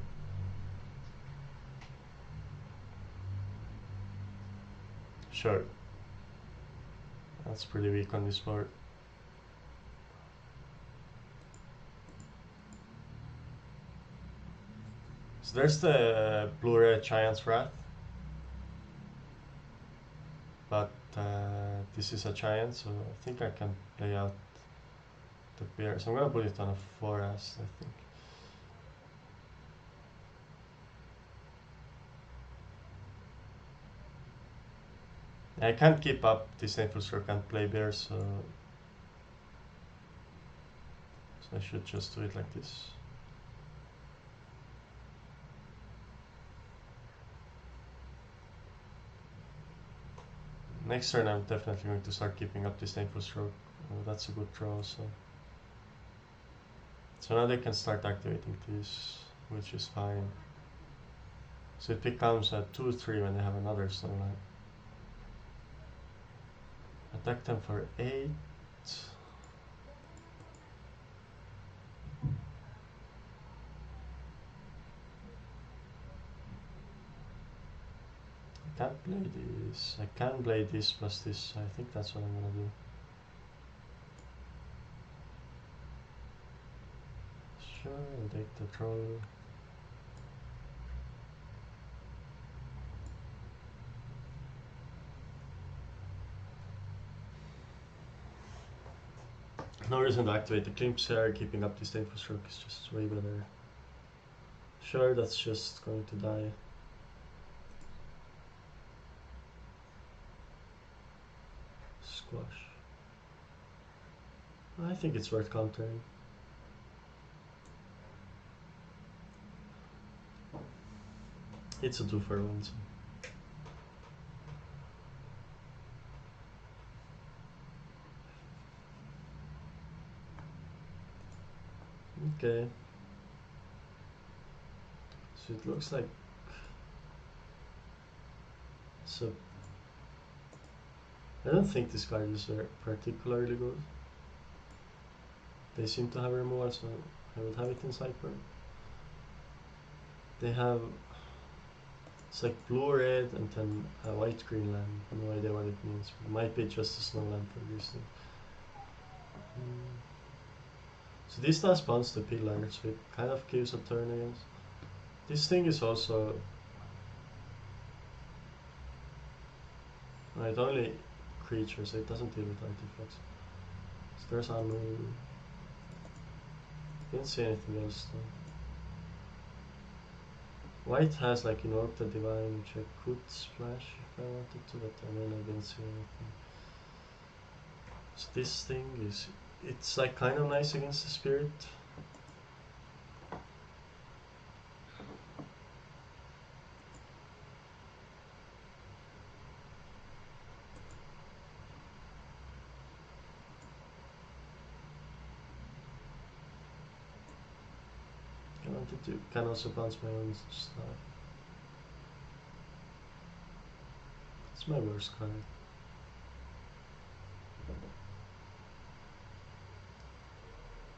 Sure. That's pretty weak on this board. So there's the blue-red Giant's Wrath. But this is a giant, so I think I can play out the bear. So I'm gonna put it on a forest, I think. I can't keep up this Disdainful Stroke and play bear, so I should just do it like this. Next turn I'm definitely going to start keeping up this Disdainful Stroke. That's a good draw, so now they can start activating this, which is fine. So it becomes a 2-3 when they have another snowline. Attack them for 8. I can't play this. I can play this plus this. I think that's what I'm gonna do. Sure, I'll take the troll. No reason to activate the Glimpse here. Keeping up this Disdainful Stroke is just way better. Sure, that's just going to die. Squash. I think it's worth countering. It's a 2-for-1. So. Okay. So it looks like... So... I don't think this card is particularly good. They seem to have removal, so I would have it in Cypher. They have... It's like blue-red and then a white-green land. No idea what it means. It might be just a snow land for this thing. So this does bounce the pillar, so it kind of gives a turn against. This thing is also... Right, only creatures, so it doesn't deal with artifacts. So there's Anu. Didn't see anything else though. White has like Invoke the Divine, which I could splash if I wanted to, but I mean I didn't see anything. So this thing is... It's like kind of nice against the spirit. I wanted to can also bounce my own stuff. It's my worst card.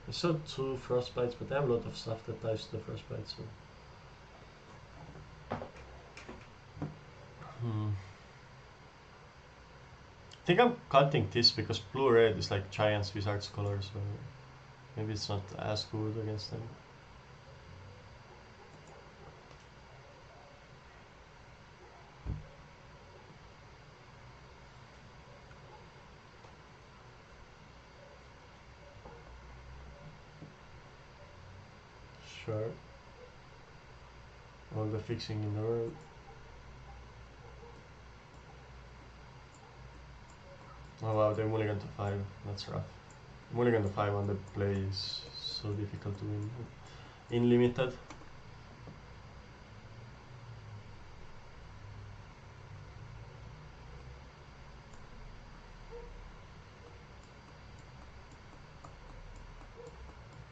I saw 2 Frostbites, but I have a lot of stuff that dies to the Frostbite, so... I think I'm cutting this because blue-red is like Giants Wizards color, so... Maybe it's not as good against them. Sure. All the fixing in the world. Oh wow, they mulligan to 5. That's rough. Mulligan to 5 on the play is so difficult to win. In limited.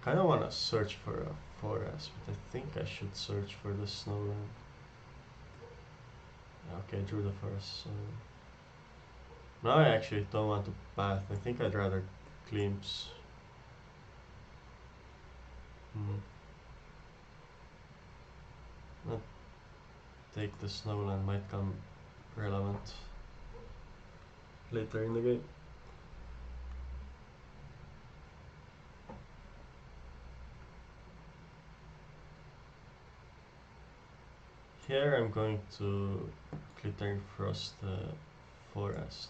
Kinda wanna search for a forest, but I think I should search for the snowland. Okay, drew the forest, so... Now I actually don't want to path. I think I'd rather glimpse. Not take the snowland, might come relevant later in the game. Here I'm going to Glittering Frost the forest.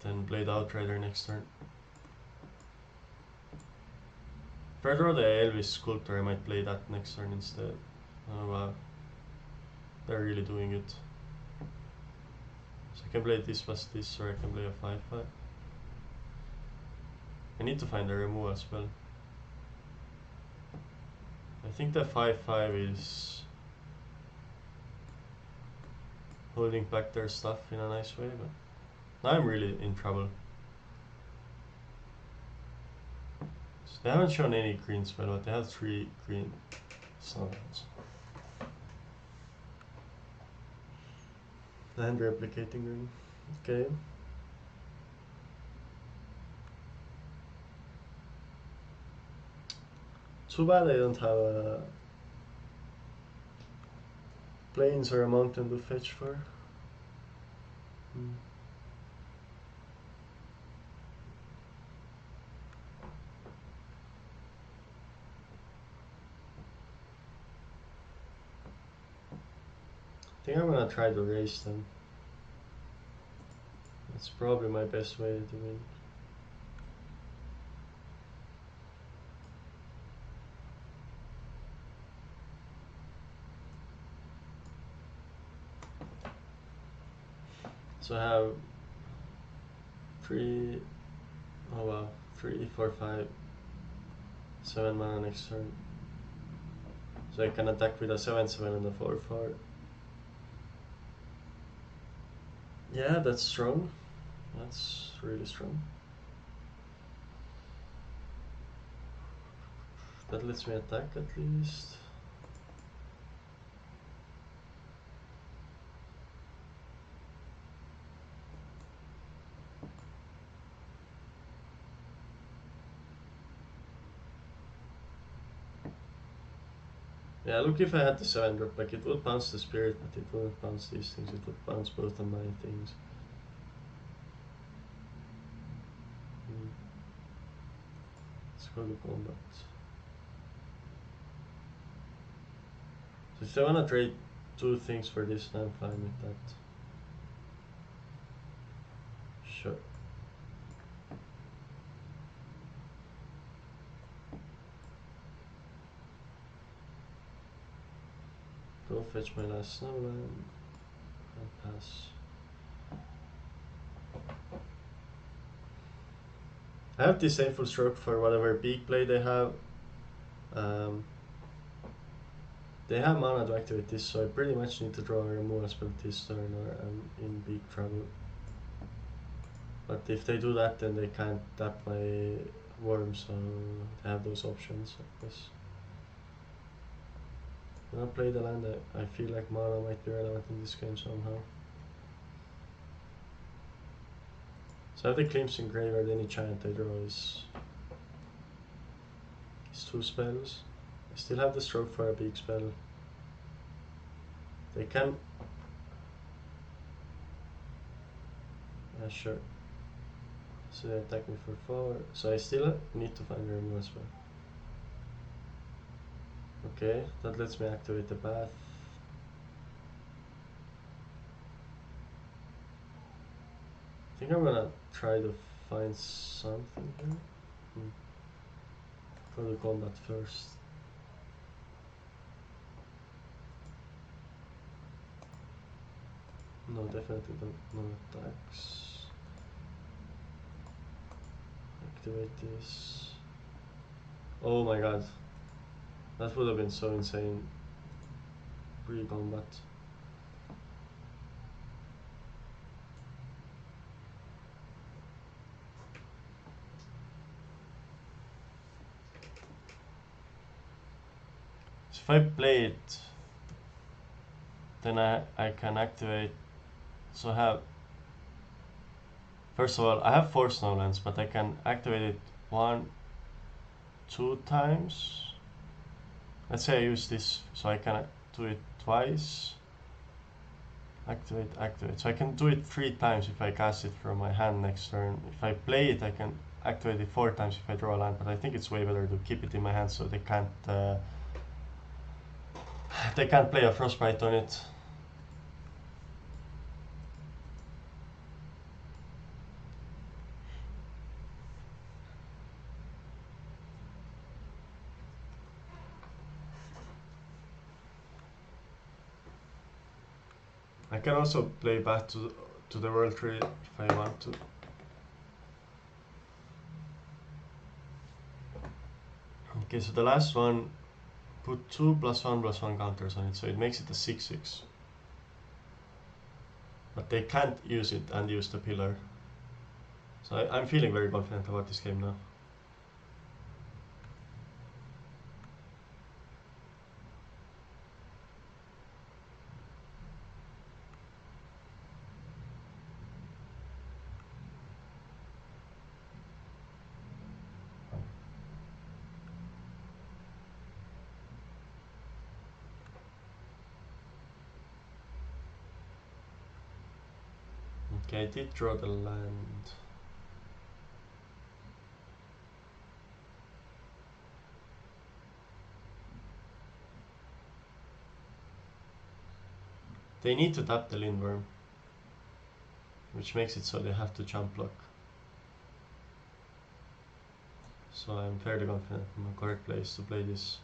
Then Blade Outrider next turn. If I draw the Elvis Sculptor, I might play that next turn instead. Oh wow. They're really doing it. So I can play this plus this, or I can play a 5/5. I need to find a removal spell. I think the 5/5 is holding back their stuff in a nice way, but now I'm really in trouble. So they haven't shown any green spell, but they have 3 green summons. Land replicating ring. Okay. Too bad I don't have a plains or a mountain to fetch for. I think I'm gonna try to raise them. That's probably my best way to win. So I have 3, oh wow, 3, 4, 5, 7 mana next turn. So I can attack with a 7/7 and a 4/4. Yeah, that's strong. That's really strong. That lets me attack at least. Yeah, look, if I had the 7 drop, like it would bounce the spirit, but it wouldn't bounce these things, it would bounce both of my things. Let's go to combat. So if I wanna trade 2 things for this, I'm fine with that. Sure. Go fetch my last snowland and pass. I have Disdainful Stroke for whatever big play they have. They have mana to activate this, so I pretty much need to draw a removal spell this turn or I'm in big trouble. But if they do that, then they can't tap my worm, so they have those options, I guess. When I play the land, I feel like mana might be relevant in this game somehow. So I have the Glimpse in graveyard, any giant I draw is 2 spells. I still have the Stroke for a big spell. They can... Yeah, sure. So they attack me for 4, so I still need to find a removal spell. Okay, that lets me activate the path. I think I'm gonna try to find something here. Go to combat first. No, definitely don't. No attacks. Activate this. Oh my god. That would have been so insane. Pre-combat. So if I play it, then I can activate. So I have. First of all, I have 4 snowlands, but I can activate it 1, 2 times. Let's say I use this, so I can do it twice. Activate, activate. So I can do it 3 times if I cast it from my hand next turn. If I play it, I can activate it 4 times if I draw a land, but I think it's way better to keep it in my hand so they can't play a frostbite on it. I can also play back to the world tree if I want to. Okay, so the last one, put 2 +1/+1 counters on it, so it makes it a 6/6. But they can't use it and use the pillar. So I'm feeling very confident about this game now. Okay, I did draw the land. They need to tap the Lindworm, which makes it so they have to jump block. So I'm fairly confident in my correct place to play this.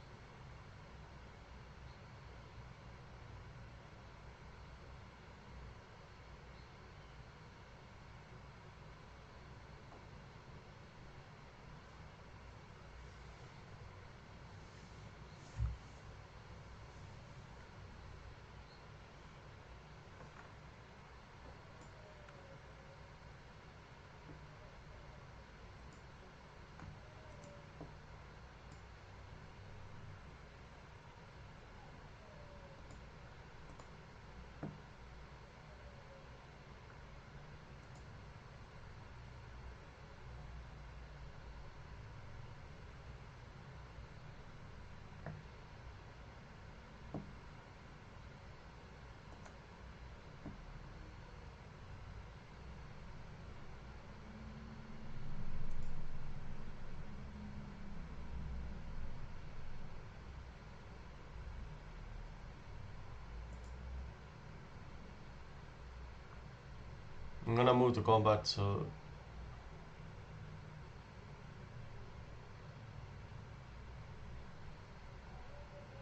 I'm gonna move to combat, so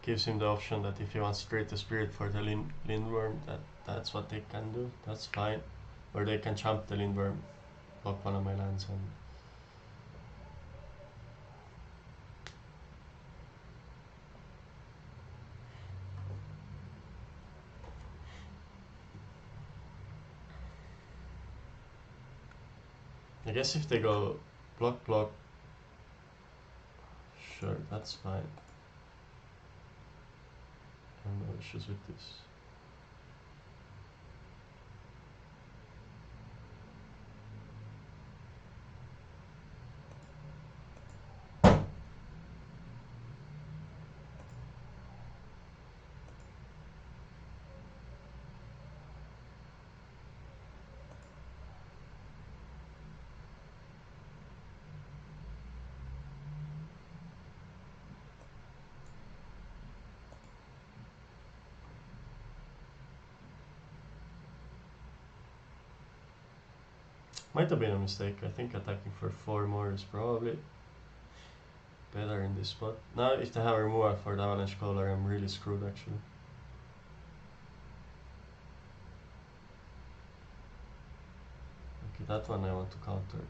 gives him the option that if he wants to create a spirit for the Lindworm, that's what they can do. That's fine. Or they can jump the Lindworm, block one of my lands, and I guess if they go block block, sure, that's fine. I have no issues with this. Might have been a mistake. I think attacking for 4 more is probably better in this spot. Now if they have a removal for the Avalanche Caller, I'm really screwed actually. Okay, that one I want to counter.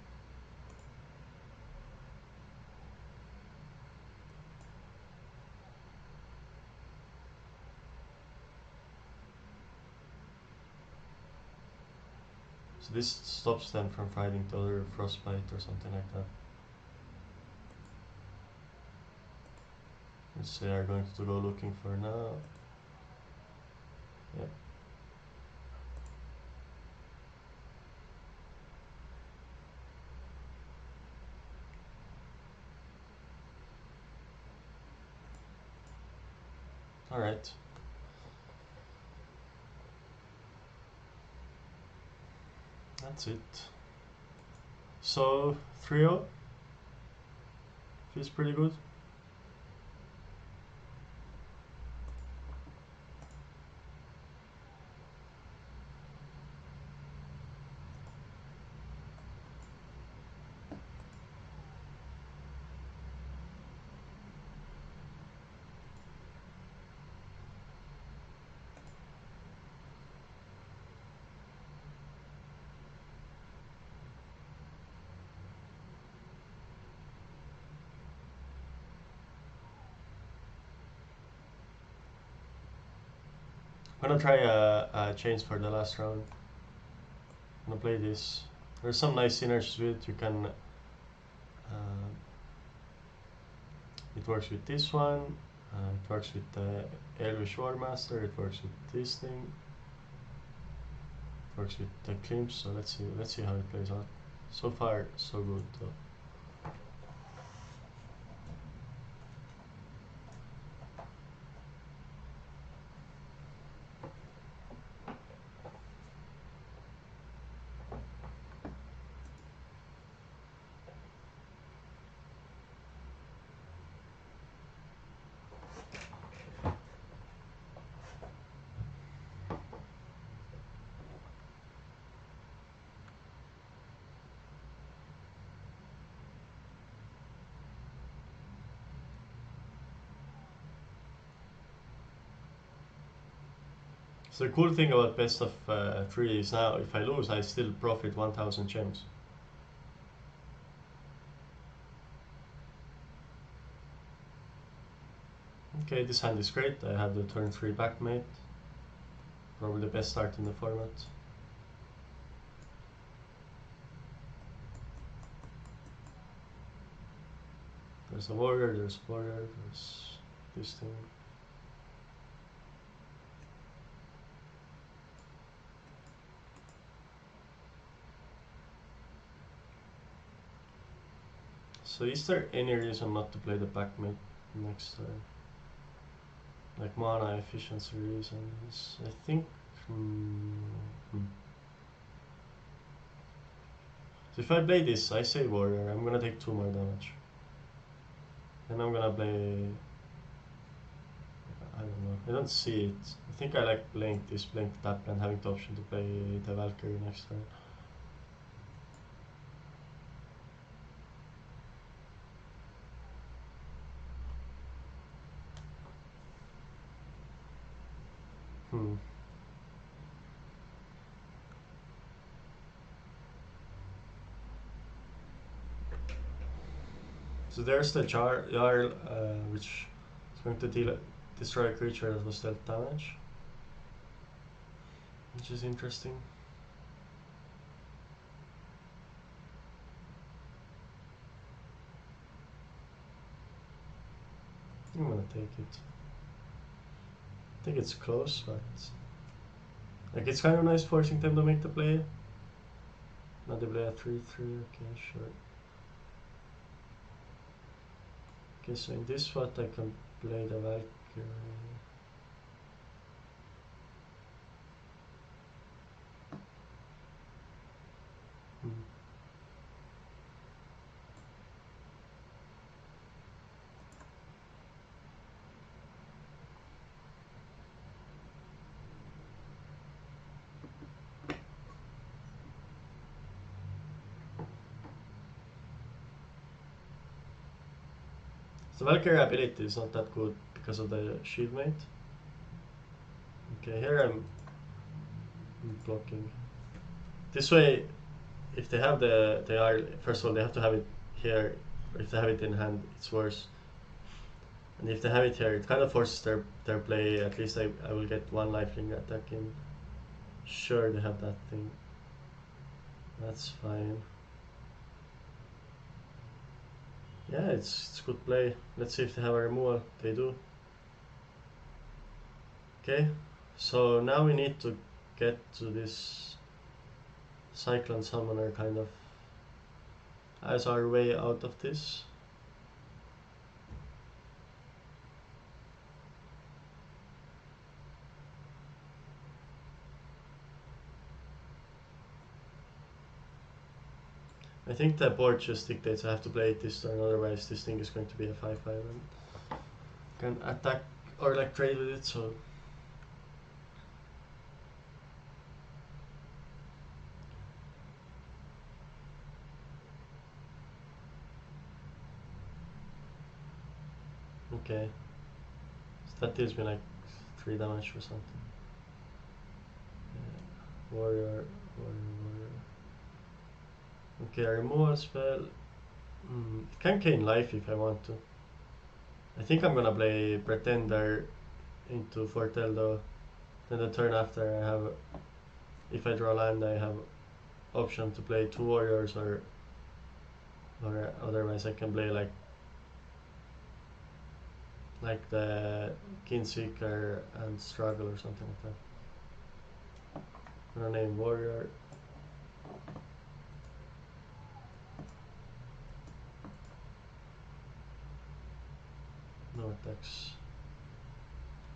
So this stops them from fighting the other Frostbite or something like that. Which they are going to go looking for now. Yep. Alright. That's it. So 3-0 feels pretty good. I'm gonna try a change for the last round. I'm gonna play this. There's some nice synergies with it. You can. It works with this one. It works with the Elvish Warmaster. It works with this thing. It works with the Clinch. So let's see how it plays out. So far, so good though. So the cool thing about best of 3 is now if I lose I still profit 1000 gems. Okay, this hand is great. I have the turn 3 backmate. Probably the best start in the format. There's a warrior, there's this thing. So is there any reason not to play the backmate next turn? Like mana efficiency reasons? I think... So if I play this, I say warrior, I'm gonna take 2 more damage. And I'm gonna play... I don't know, I don't see it. I think I like playing this, playing tap and having the option to play the Valkyrie next turn. So there's the Jarl, which is going to destroy a creature that was dealt damage, which is interesting. I'm gonna take it. I think it's close, but like it's kind of nice forcing them to make the play. Now they play a 3/3. Okay, sure. Okay, so in this spot I can play the Valkyrie. The Valkyrie ability is not that good because of the shield mate. Okay, here I'm blocking. This way, if they have they are, first of all, they have to have it here. If they have it in hand, it's worse. And if they have it here, it kind of forces their play. At least I will get one lifelink attack in. Sure, they have that thing. That's fine. Yeah, it's good play. Let's see if they have a removal. They do. Okay, so now we need to get to this Cyclone Summoner kind of as our way out of this. I think the board just dictates I have to play it this turn, otherwise this thing is going to be a 5-5 and can attack or like trade with it, so okay. So that deals me like 3 damage or something. Warrior. Okay, I remove a spell. It can gain life if I want to. I think I'm gonna play Pretender into Fortel though. Then the turn after I have, if I draw land, I have option to play 2 warriors or otherwise I can play like the Keenseeker and Struggle or something like that. I'm gonna name warrior. No attacks.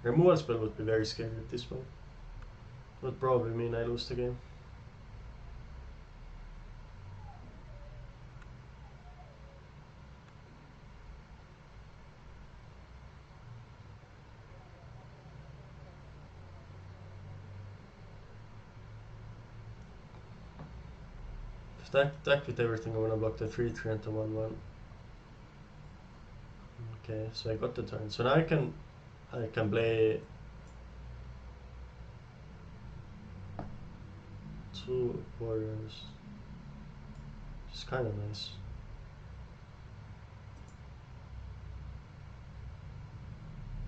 Removal spell would be very scary at this point. Would probably mean I lose the game. If attack with everything, I'm gonna block the 3-3 and the 1-1. Okay, so I got the turn. So now I can play 2 warriors. Which is kind of nice.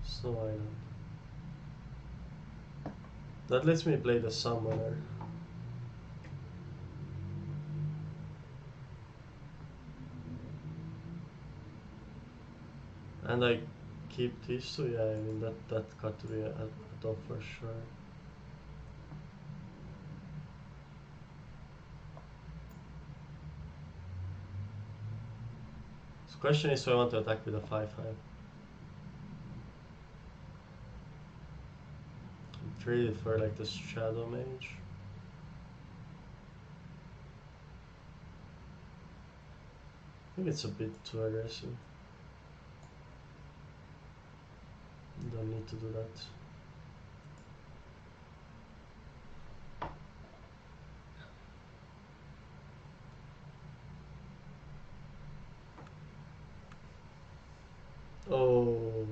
Snow Island. That lets me play the Summoner. And I keep these two, yeah, I mean that got to be a top for sure. So question is, do I want to attack with a 5-5? Trade it for like the Shadow Mage. I think it's a bit too aggressive. Don't need to do that. Oh,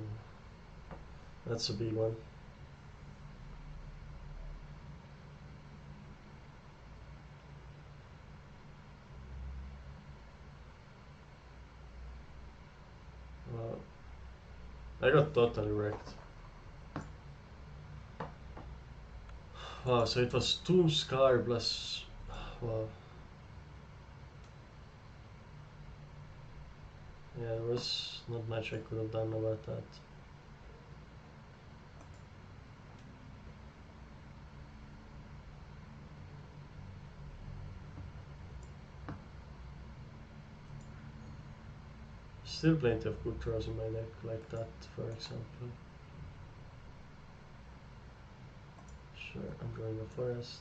that's a big one. Wow. I got totally wrecked. Wow, so it was Tomb Scar plus... Wow. Yeah, there was not much I could have done about that. Still plenty of good draws in my deck, like that, for example. Sure, I'm drawing a forest.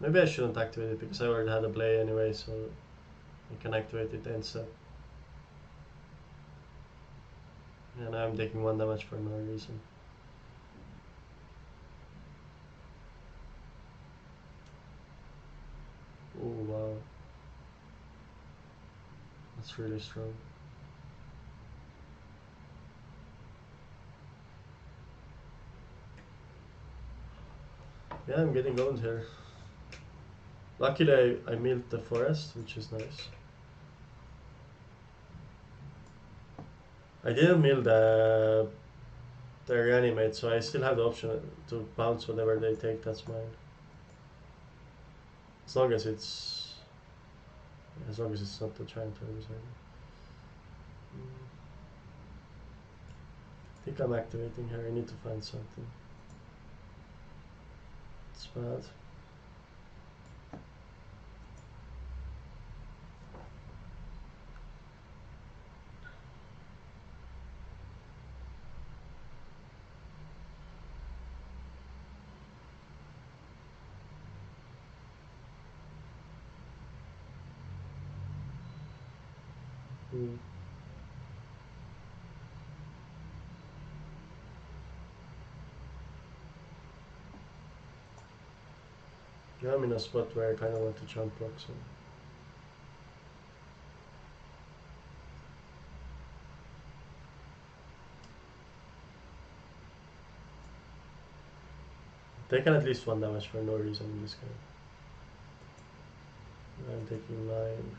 Maybe I shouldn't activate it because I already had a play anyway, so I can activate it instead. And I'm taking 1 damage for no reason. Oh wow. That's really strong. Yeah, I'm getting owned here. Luckily I milled the forest, which is nice. I didn't mill the reanimate, so I still have the option to bounce whatever they take, that's mine. As long as it's not the giant turtles. I think I'm activating here. I need to find something. It's bad. Yeah, I'm in a spot where I kind of want to jump block, so. Taking at least 1 damage for no reason in this game. I'm taking 9.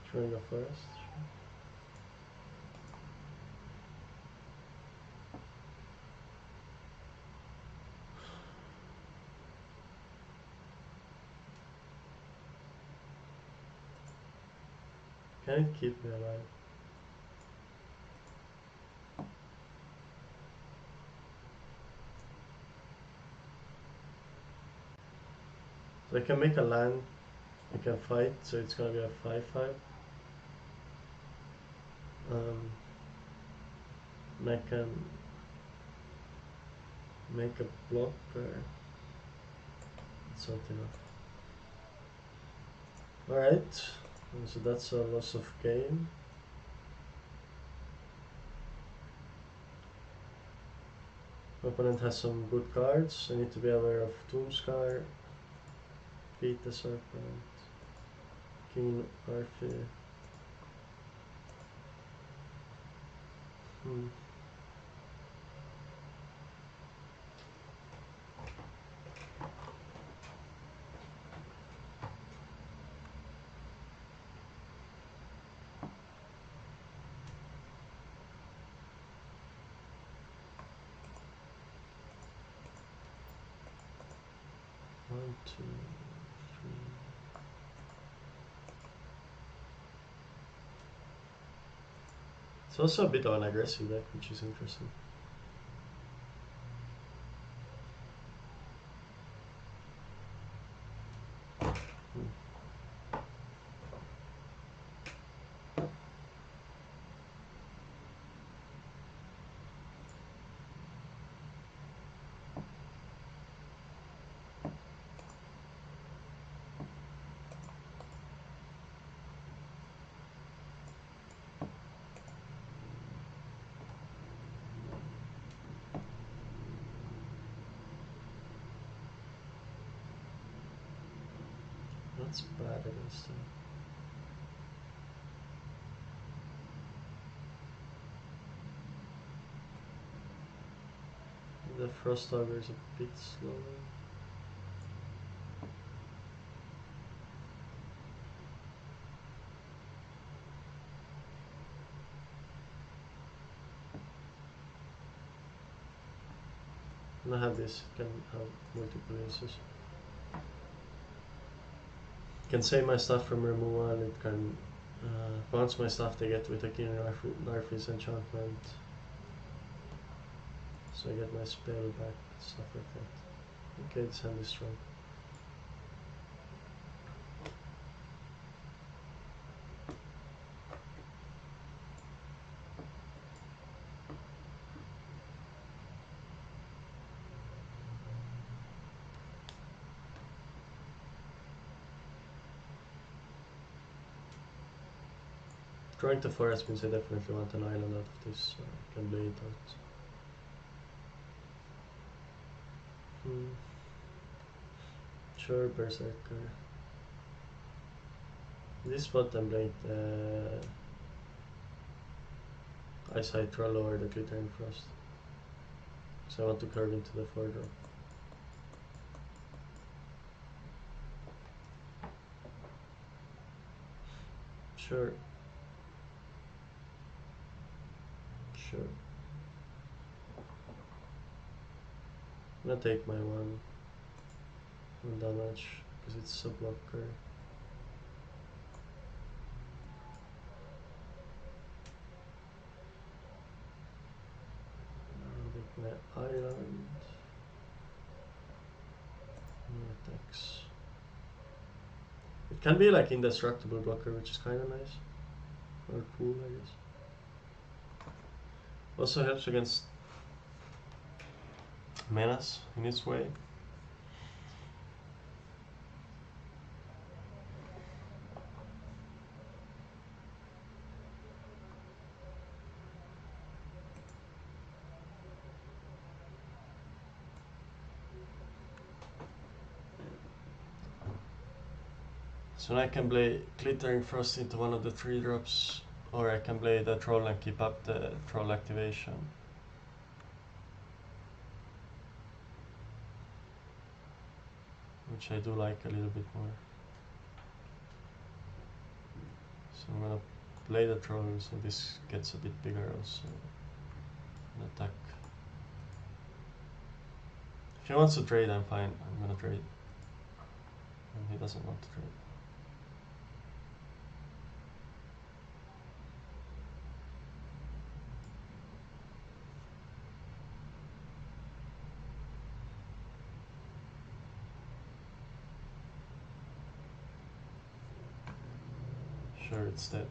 Throwing a forest. Can it keep me alive? So I can make a land, I can fight, so it's gonna be a 5-5. And I can make a block or something else. Alright, so that's a loss of game. Opponent has some good cards. I need to be aware of Doomscar, Beat the Serpent, King Arfi. One, two, three. It's also a bit of an aggressive deck, which is interesting. That's bad against him. The Frost Ogre is a bit slow. And I have this, it can have multiple uses. It can save my stuff from removal, it can bounce my stuff to get with a King Narfi's enchantment. So I get my spell back, stuff like that. Okay, this hand is strong. Drawing to forest means I definitely want an island out of this, so I can play it out. Sure, Berserker. This spot I'm playing Eyesight Troll over the Glittering Frost. So I want to curve into the 4-drop. Sure. Sure. I'm gonna take my one damage because it's a blocker. Take my island. Attacks. It can be like indestructible blocker, which is kind of nice. Or cool, I guess. Also helps against menace in its way. So now I can play Glittering Frost into one of the 3-drops, or I can play the troll and keep up the troll activation. Which I do like a little bit more. So I'm gonna play the troll so this gets a bit bigger also. And attack. If he wants to trade, I'm fine. I'm gonna trade. And he doesn't want to trade. Sure, it's dead.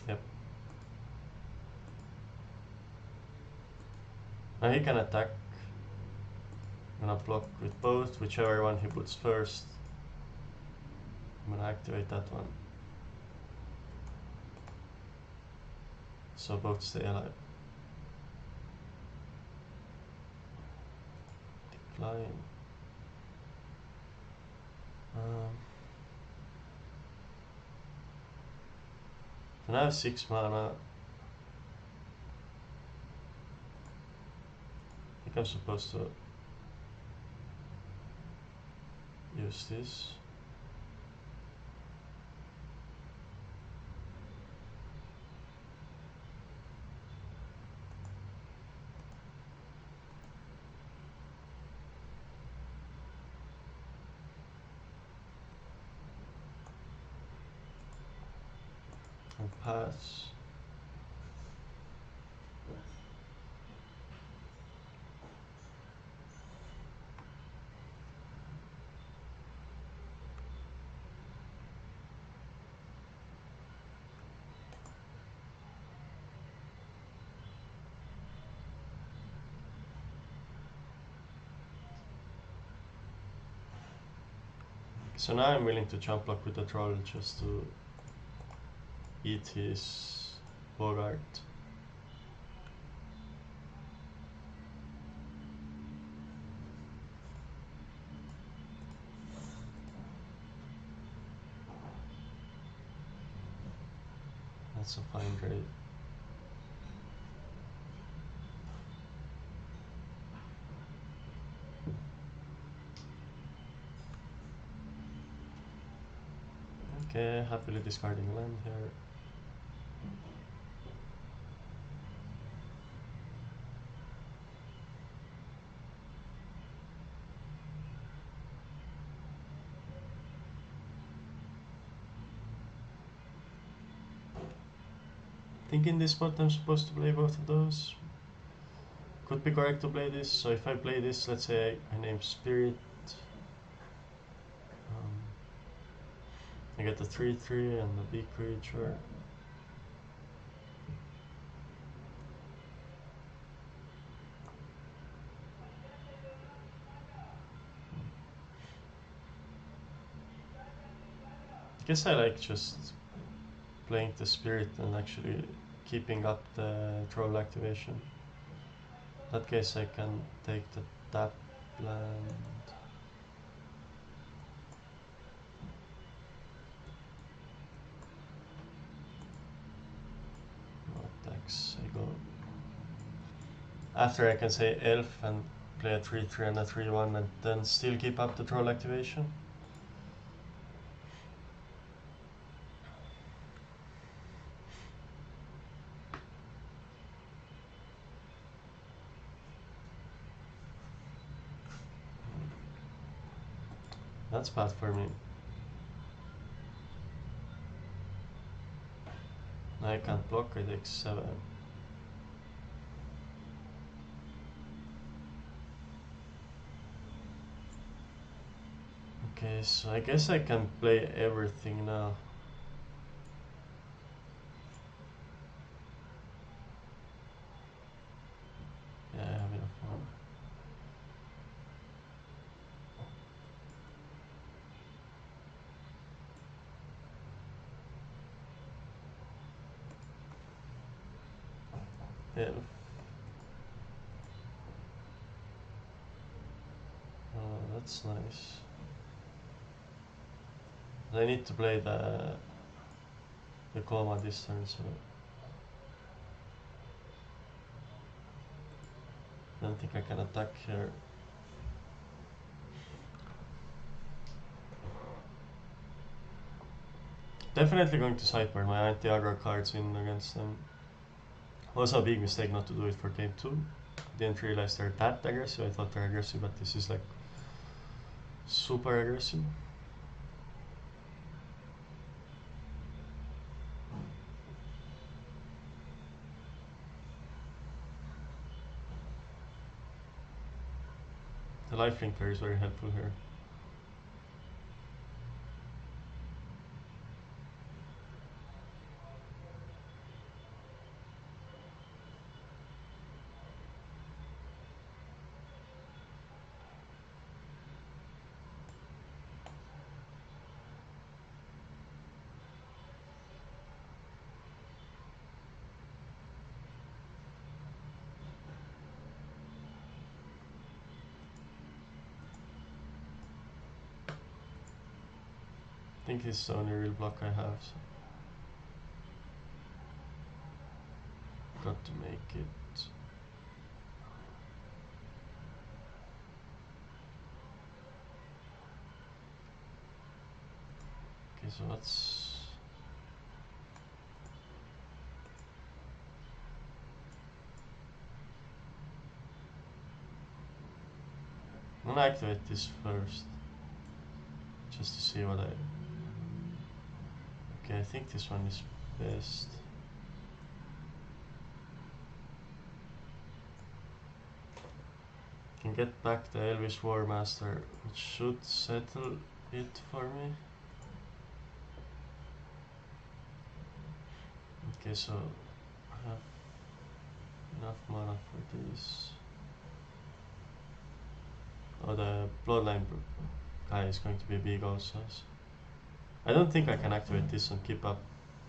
Yep. Now he can attack. I'm gonna block with both, whichever one he puts first. I'm gonna activate that one. So both stay alive. Decline. And I have 6 mana. I think I'm supposed to use this. And pass. So now I'm willing to jump block with the troll just to eat his Bogart. That's a fine trade. Okay, happily discarding land here. I think in this spot I'm supposed to play both of those. Could be correct to play this, so if I play this, let's say I name Spirit. I get the 3/3 and the big creature. Guess I like just playing the spirit and actually keeping up the troll activation. In that case I can take the tap land. No attacks, I go. After I can say elf and play a 3-3 and a 3-1 and then still keep up the troll activation. That's bad for me. I can't block, I take 7. Okay, so I guess I can play everything now. Yeah, I have enough mana. Elf. Oh, that's nice. I need to play the coma this turn, so I don't think I can attack here. Definitely going to sidebar my anti-aggro cards in against them. Also a big mistake not to do it for game 2. Didn't realize they're that aggressive. I thought they're aggressive, but this is like super aggressive. The lifelink there is very helpful here. I think this is the only real block I have, so got to make it. Okay, so that's... I'm gonna activate this first, just to see what I... Okay, I think this one is best. Can get back the Elvish War Master, which should settle it for me. Okay, so I have enough mana for this. Oh, the Bloodline guy is going to be big also. So I don't think I can activate this and keep up.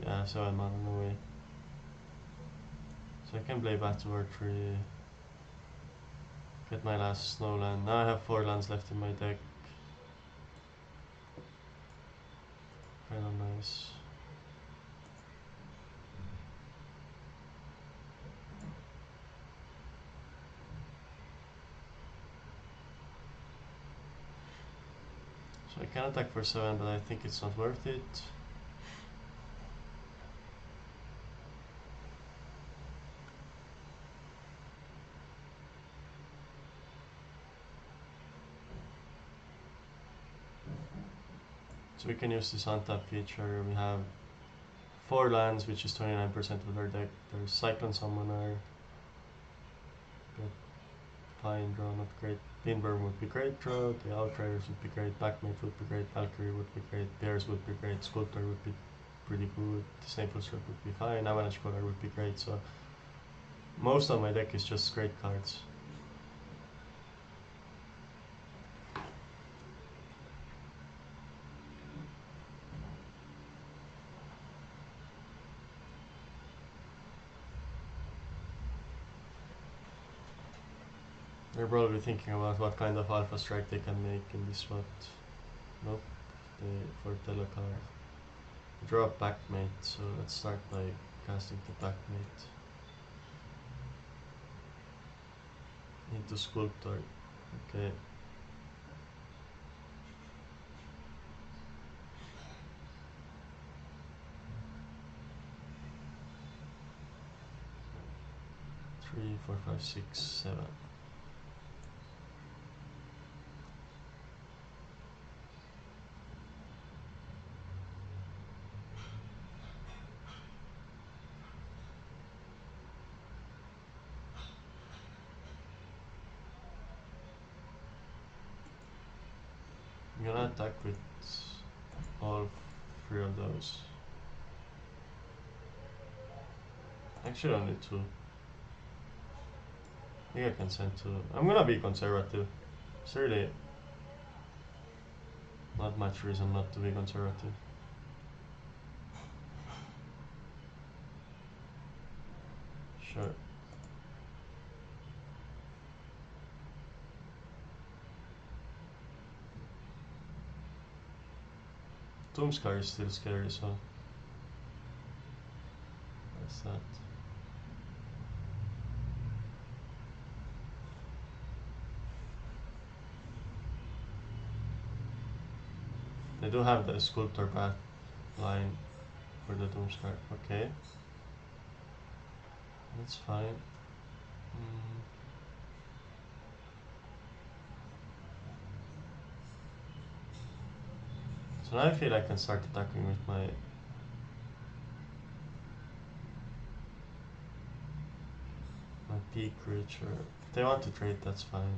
Yeah, 7 mana, no way. So I can play Battle War 3. Get my last snow land. Now I have 4 lands left in my deck. Kinda nice. So I can attack for 7, but I think it's not worth it. So we can use this untap feature. We have 4 lands, which is 29% of their deck. There's Cyclone Summoner. Fine draw, not great. Pinburn would be great draw. The Outriders would be great. Backmate would be great. Valkyrie would be great. Bears would be great. Sculptor would be pretty good. Snapeful Strike would be fine. Avalanche Collar would be great. So most of my deck is just great cards. They're probably thinking about what kind of alpha strike they can make in this spot. Nope, they for telecard. Draw a backmate, so let's start by casting the backmate into Sculptor. Okay. Three, four, five, six, seven. I'm gonna attack with all three of those. Actually, only two. I think I can send two. I'm gonna be conservative. It's really not much reason not to be conservative. Sure. Doomscar is still scary, so that's that. They do have the Sculptor path line for the Doomscar. Okay. That's fine. So now I feel I can start attacking with my peak creature. If they want to trade, that's fine.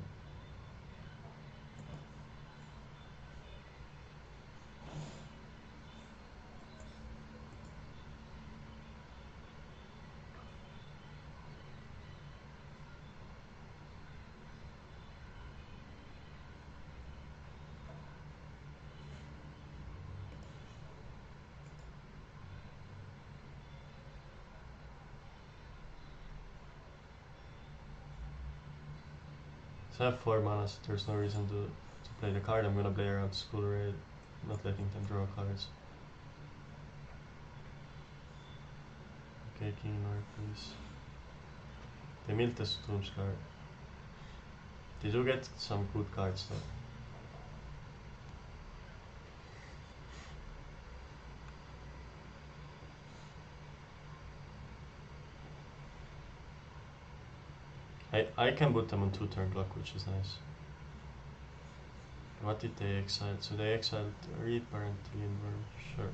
So I have 4 mana, so there's no reason to play the card. I'm gonna play around School Raid, not letting them draw cards. Okay, King North, please. They milled the Doomscar. They do get some good cards though. I can put them on 2-turn clock, which is nice. What did they exile? So they exiled Reaper and Twinworm, sure.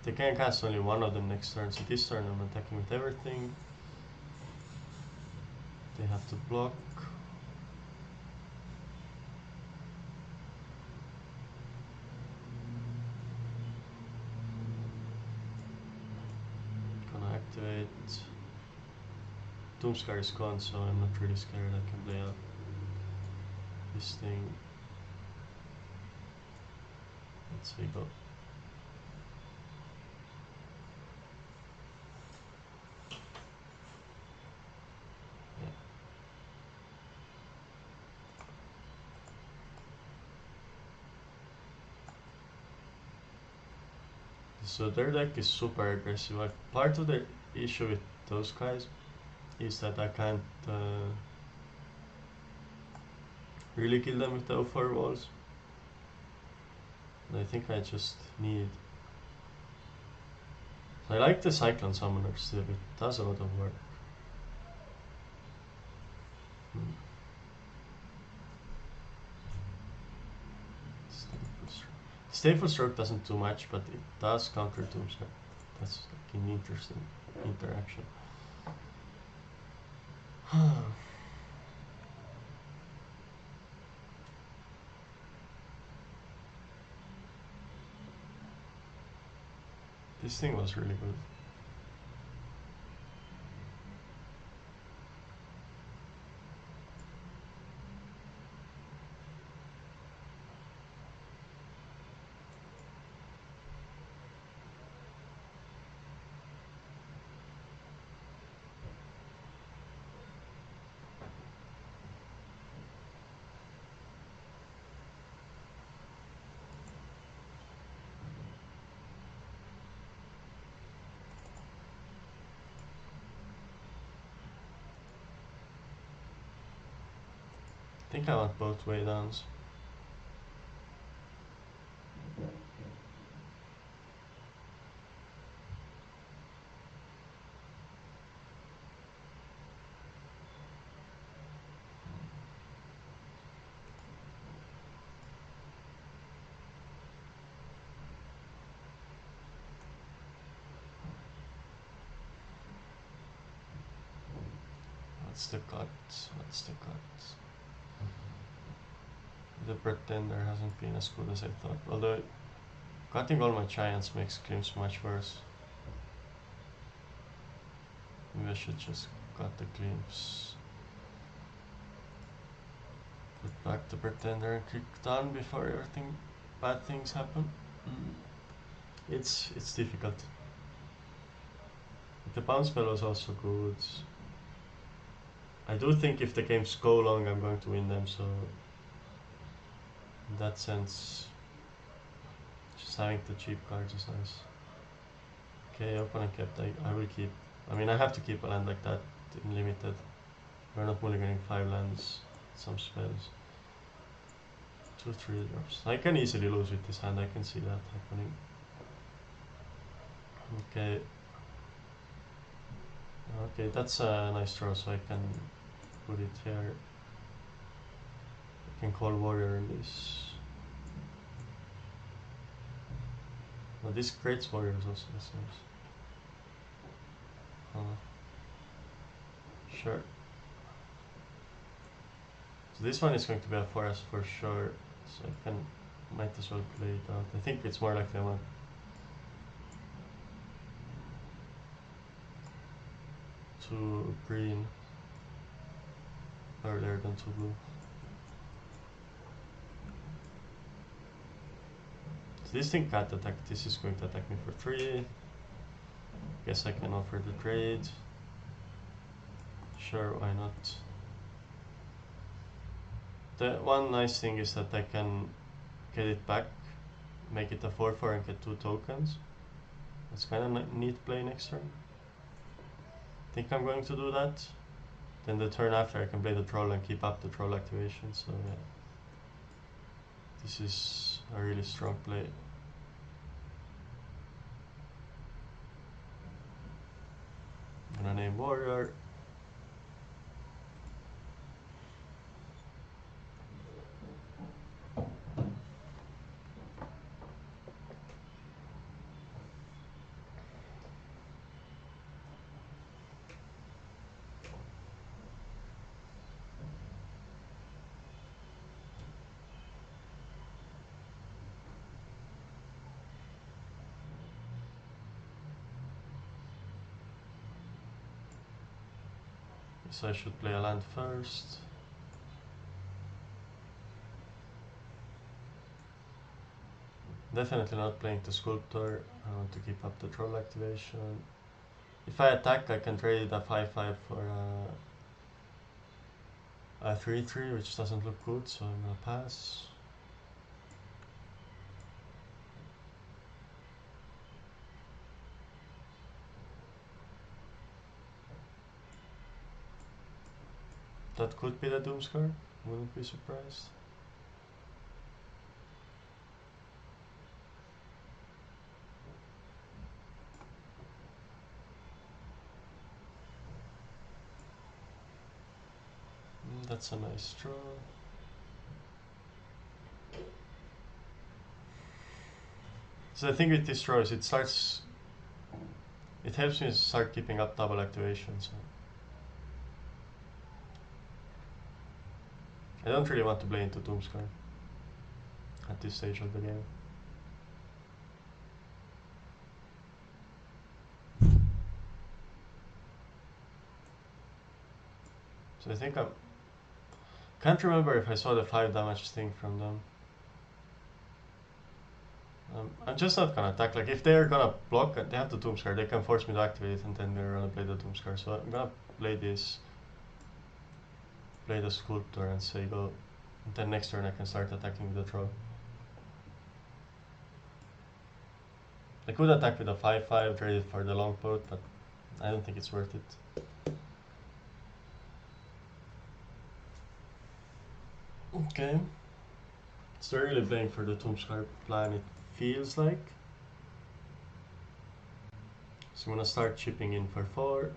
They can cast only one of them next turn, so this turn I'm attacking with everything. They have to block. Gonna activate. Doomscar is gone, so I'm not really scared. I can play out this thing. Let's see, go. Yeah. So their deck is super aggressive. Like, part of the issue with those guys is that I can't really kill them with the O4 walls. And I think I just need... I like the Cyclone Summoner still, it does a lot of work. Stateful Stroke doesn't do much, but it does counter Doomscar. That's like an interesting interaction. This thing was really good. think I want both way downs. What's the cut? What's the cut? The Pretender hasn't been as good as I thought. Although cutting all my giants makes Glimpse much worse. Maybe I should just cut the Glimpse. Put back the Pretender and click done before everything bad things happen. It's difficult. The bounce spell was also good. I do think if the games go long, I'm going to win them, so in that sense, just having the cheap cards is nice. Okay, opponent kept. I will keep. I mean, I have to keep a land like that in limited. We're not mulliganing 5 lands, some spells. 2-3 drops. I can easily lose with this hand, I can see that happening. Okay. Okay, that's a nice draw, so I can put it here. I can call warrior in this. Well, this creates warriors also, that's nice. Sure. So this one is going to be a forest for sure, so I might as well play it out. I think it's more likely I want 2 green earlier than 2 blue. So this thing can't attack, this is going to attack me for 3. Guess I can offer the trade. Sure, why not? The one nice thing is that I can get it back, make it a 4-4 and get 2 tokens. That's kind of neat play next turn. I think I'm going to do that. Then the turn after I can play the troll and keep up the troll activation, so yeah. This is a really strong play. I'm gonna name warrior. So I should play a land first. Definitely not playing the sculptor. I want to keep up the troll activation. If I attack, I can trade a 5-5 for a 3-3, which doesn't look good, so I'm gonna pass. That could be the Doomscar, wouldn't be surprised. That's a nice draw. So the thing with this draw is it helps me start keeping up double activations. I don't really want to play into Doomscar at this stage of the game. So I think can't remember if I saw the 5 damage thing from them. I'm just not gonna attack. Like if they're gonna block, they have the Doomscar, they can force me to activate it and then they're gonna play the Doomscar. So I'm gonna play this, play the Sculptor and say go. And then next turn I can start attacking with the troll. I could attack with a 5-5, trade it for the longboat, but I don't think it's worth it. Okay. So they're really playing for the Tombscar plan, it feels like. So I'm gonna start chipping in for 4.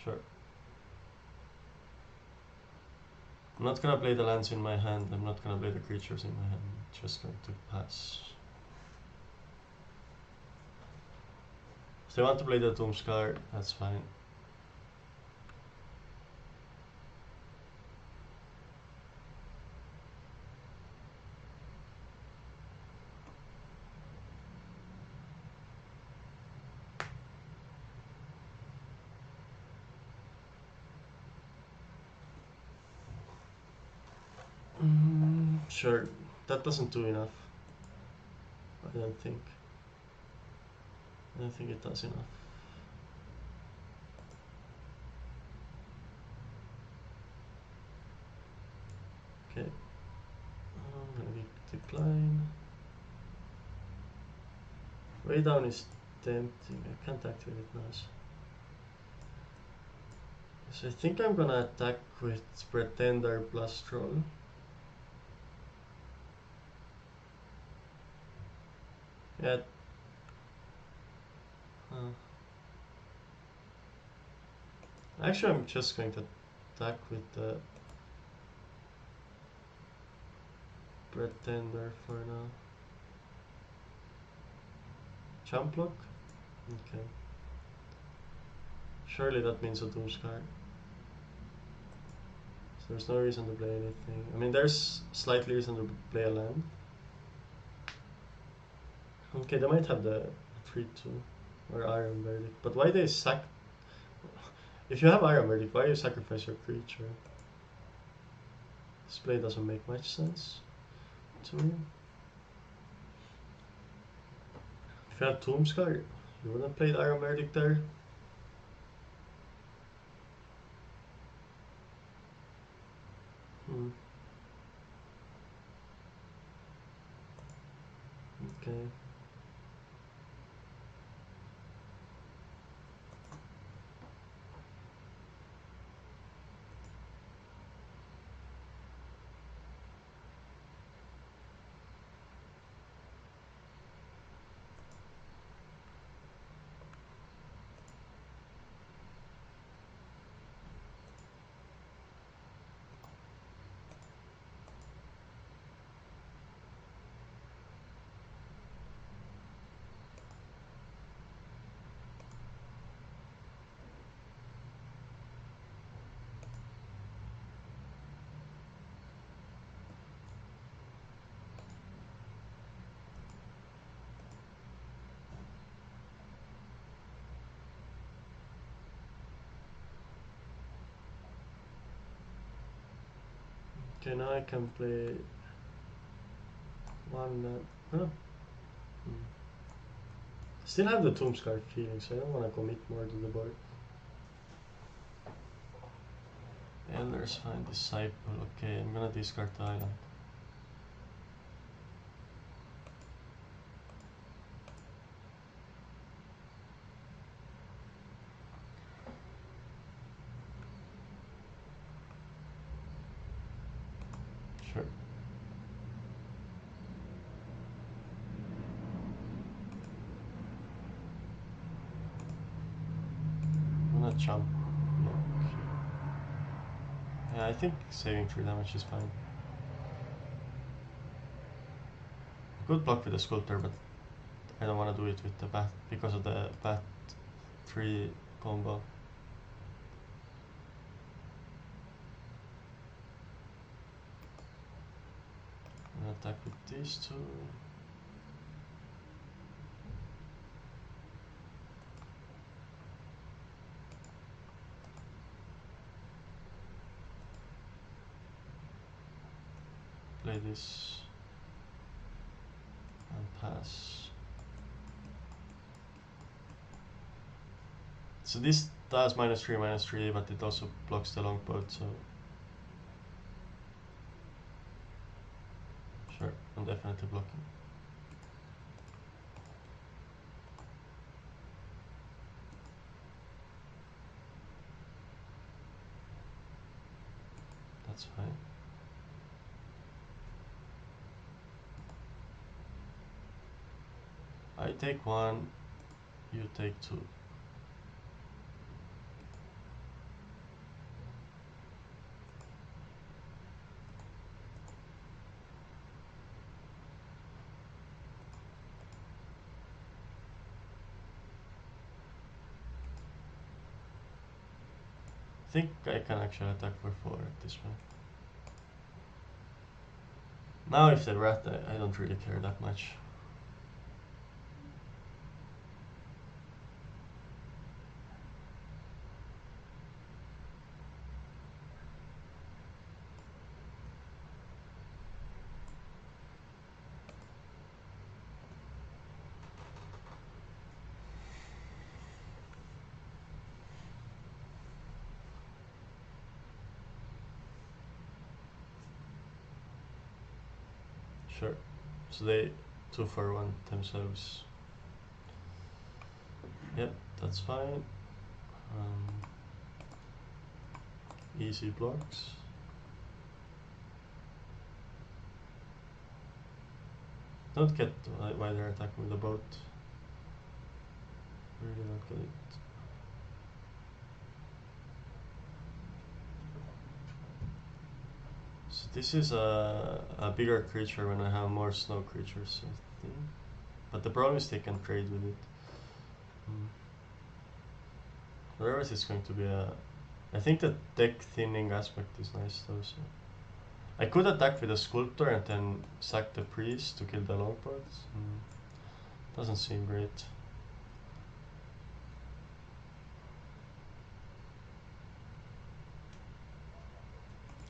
Sure. I'm not gonna play the lands in my hand, I'm not gonna play the creatures in my hand, I'm just going to pass. If they want to play the Doomscar, that's fine. Sure, that doesn't do enough. I don't think. I don't think it does enough. Okay. I'm gonna decline. Way down is tempting. I can't activate it now. So I think I'm gonna attack with Pretender plus Troll. Yeah. Actually, I'm just going to attack with the Pretender for now. Jump block? Okay. Surely that means a Doomscar. So there's no reason to play anything. I mean, there's slightly reason to play a land. Okay, they might have the 3-2 or Iron Verdict. But why they sack... If you have Iron Verdict, why you sacrifice your creature? This play doesn't make much sense to me. If you have Tombscar, you wouldn't play the Iron Verdict there. Okay. Okay, now I can play one. Still have the Tombscar feeling, so I don't want to commit more to the board. Elder's Fine Disciple. Okay, I'm gonna discard the island. Sure. I'm gonna jump. Yeah, I think saving 3 damage is fine. Good block with the Sculptor, but I don't want to do it with the Bat because of the Bat 3 combo. I'm gonna attack with these 2. Play this and pass. So this does -3/-3, but it also blocks the longboat, so sure. I'm definitely blocking. That's fine. I take one, you take two. I think I can actually attack for 4 at this point. Now if they rat, I don't really care that much. Sure. So they 2 for 1 themselves. Yep, that's fine. Easy blocks. Don't get why they're attacking the boat. Really don't get it. So this is a bigger creature when I have more snow creatures, I think. But the problem is they can trade with it. Otherwise it's going to be a... I think the deck thinning aspect is nice though, so... I could attack with a sculptor and then sack the priest to kill the longboards. Doesn't seem great.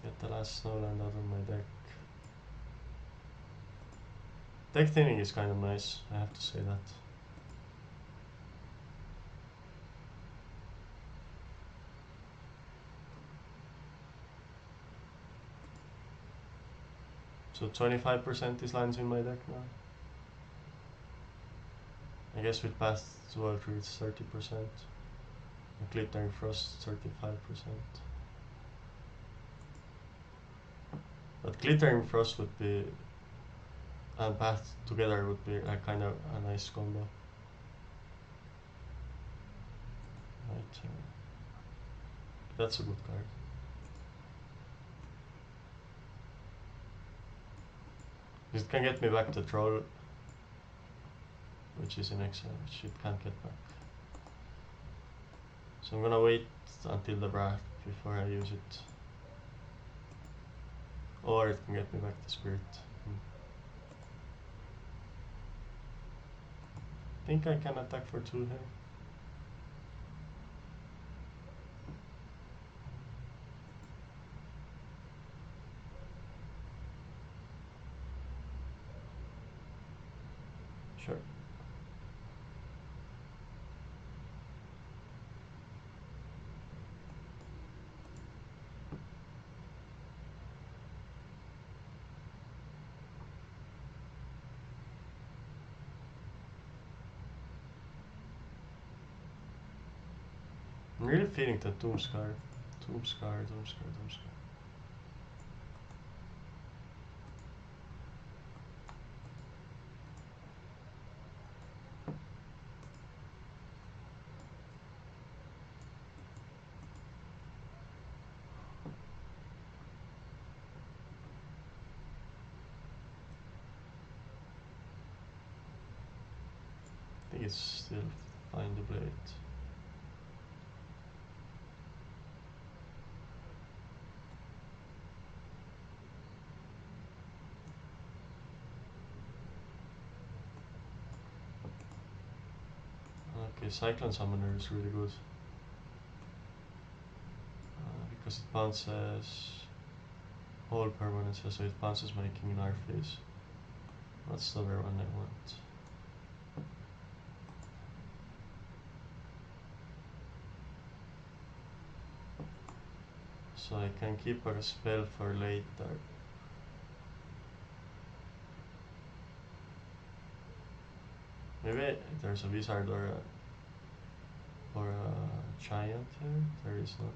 Get the last snowland out of my deck. Deck thinning is kind of nice, I have to say that. So 25% is lands in my deck now. I guess with past world it's 30%. And Glittering Frost 35%. But Glittering Frost would be and Path together would be a kind of a nice combo. Right. That's a good card. It can get me back the troll, which is in exile, which it can't get back. So I'm gonna wait until the wrath before I use it. Or it can get me back the spirit. I think I can attack for 2 here. Sure. I'm really feeling the Doomscar. Doomscar. I think it's still Find the Blade. Okay, Cyclone Summoner is really good. Because it bounces all permanents, so it bounces my king in our face. That's the other one I want. So I can keep a spell for later. Maybe there's a wizard or a giant here. There is not.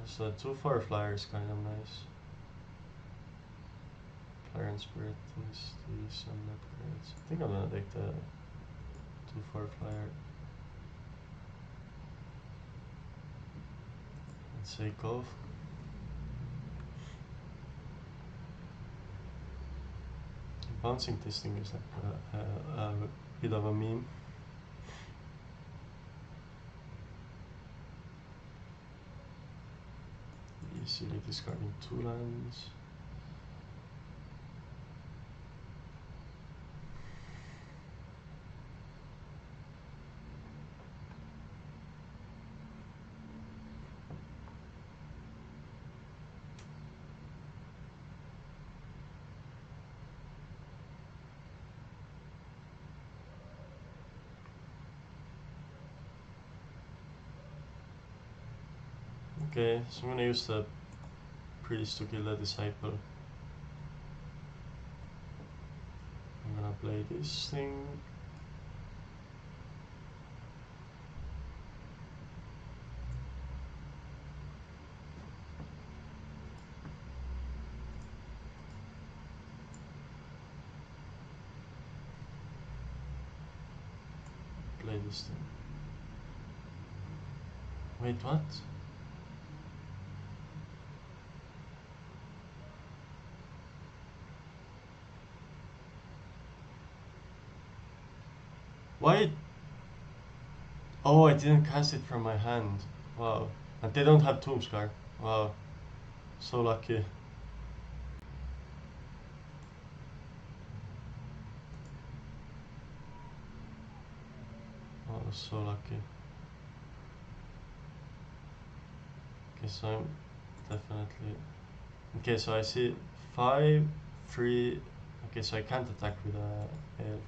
So 2/4 flyer is kind of nice. Flyer and spirit is some upgrades. I think I'm gonna take the 2/4 flyer. Let's say go. Bouncing this thing is like a bit of a meme. Easily discarding 2 lands. Okay, so I'm gonna use the priest to kill the disciple. I'm gonna play this thing. Play this thing. Wait, what? Why? Oh, I didn't cast it from my hand. Wow. And they don't have Tomb Scar. Wow. So lucky. Oh, so lucky. Okay, so I'm definitely... Okay, so I see 5, 3... Okay, so I can't attack with a elf.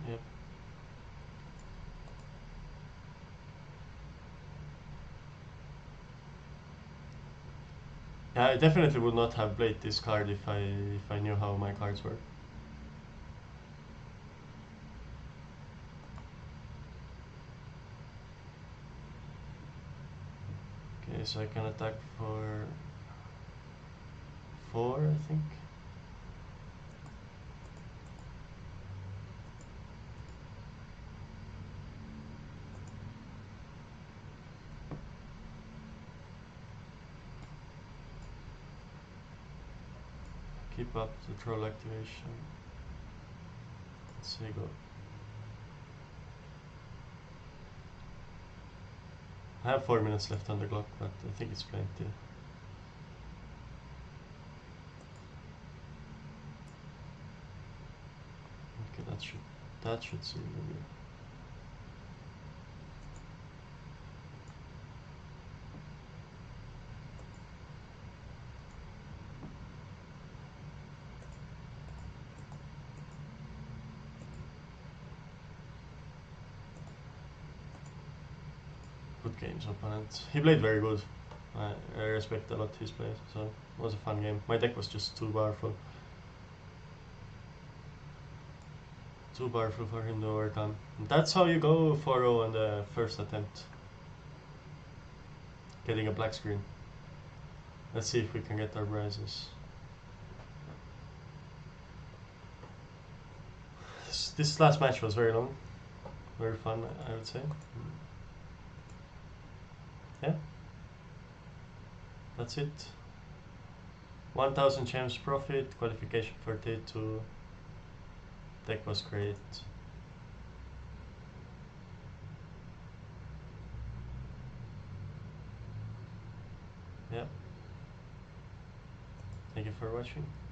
Yep. Yeah, I definitely would not have played this card if I knew how my cards work. Okay, so I can attack for 4, I think. Keep up the troll activation. Let's see, go. I have 4 minutes left on the clock, but I think it's plenty. Okay, that should seal the deal. Good games, opponent. He played very good. I respect a lot his play, so it was a fun game. My deck was just too powerful. Too powerful for him to overcome. And that's how you go 4-0 on the first attempt. Getting a black screen. Let's see if we can get our prizes. This last match was very long. Very fun, I would say. Yeah. That's it. 1000 gems profit, qualification for Day2. Deck was great. Thank you for watching.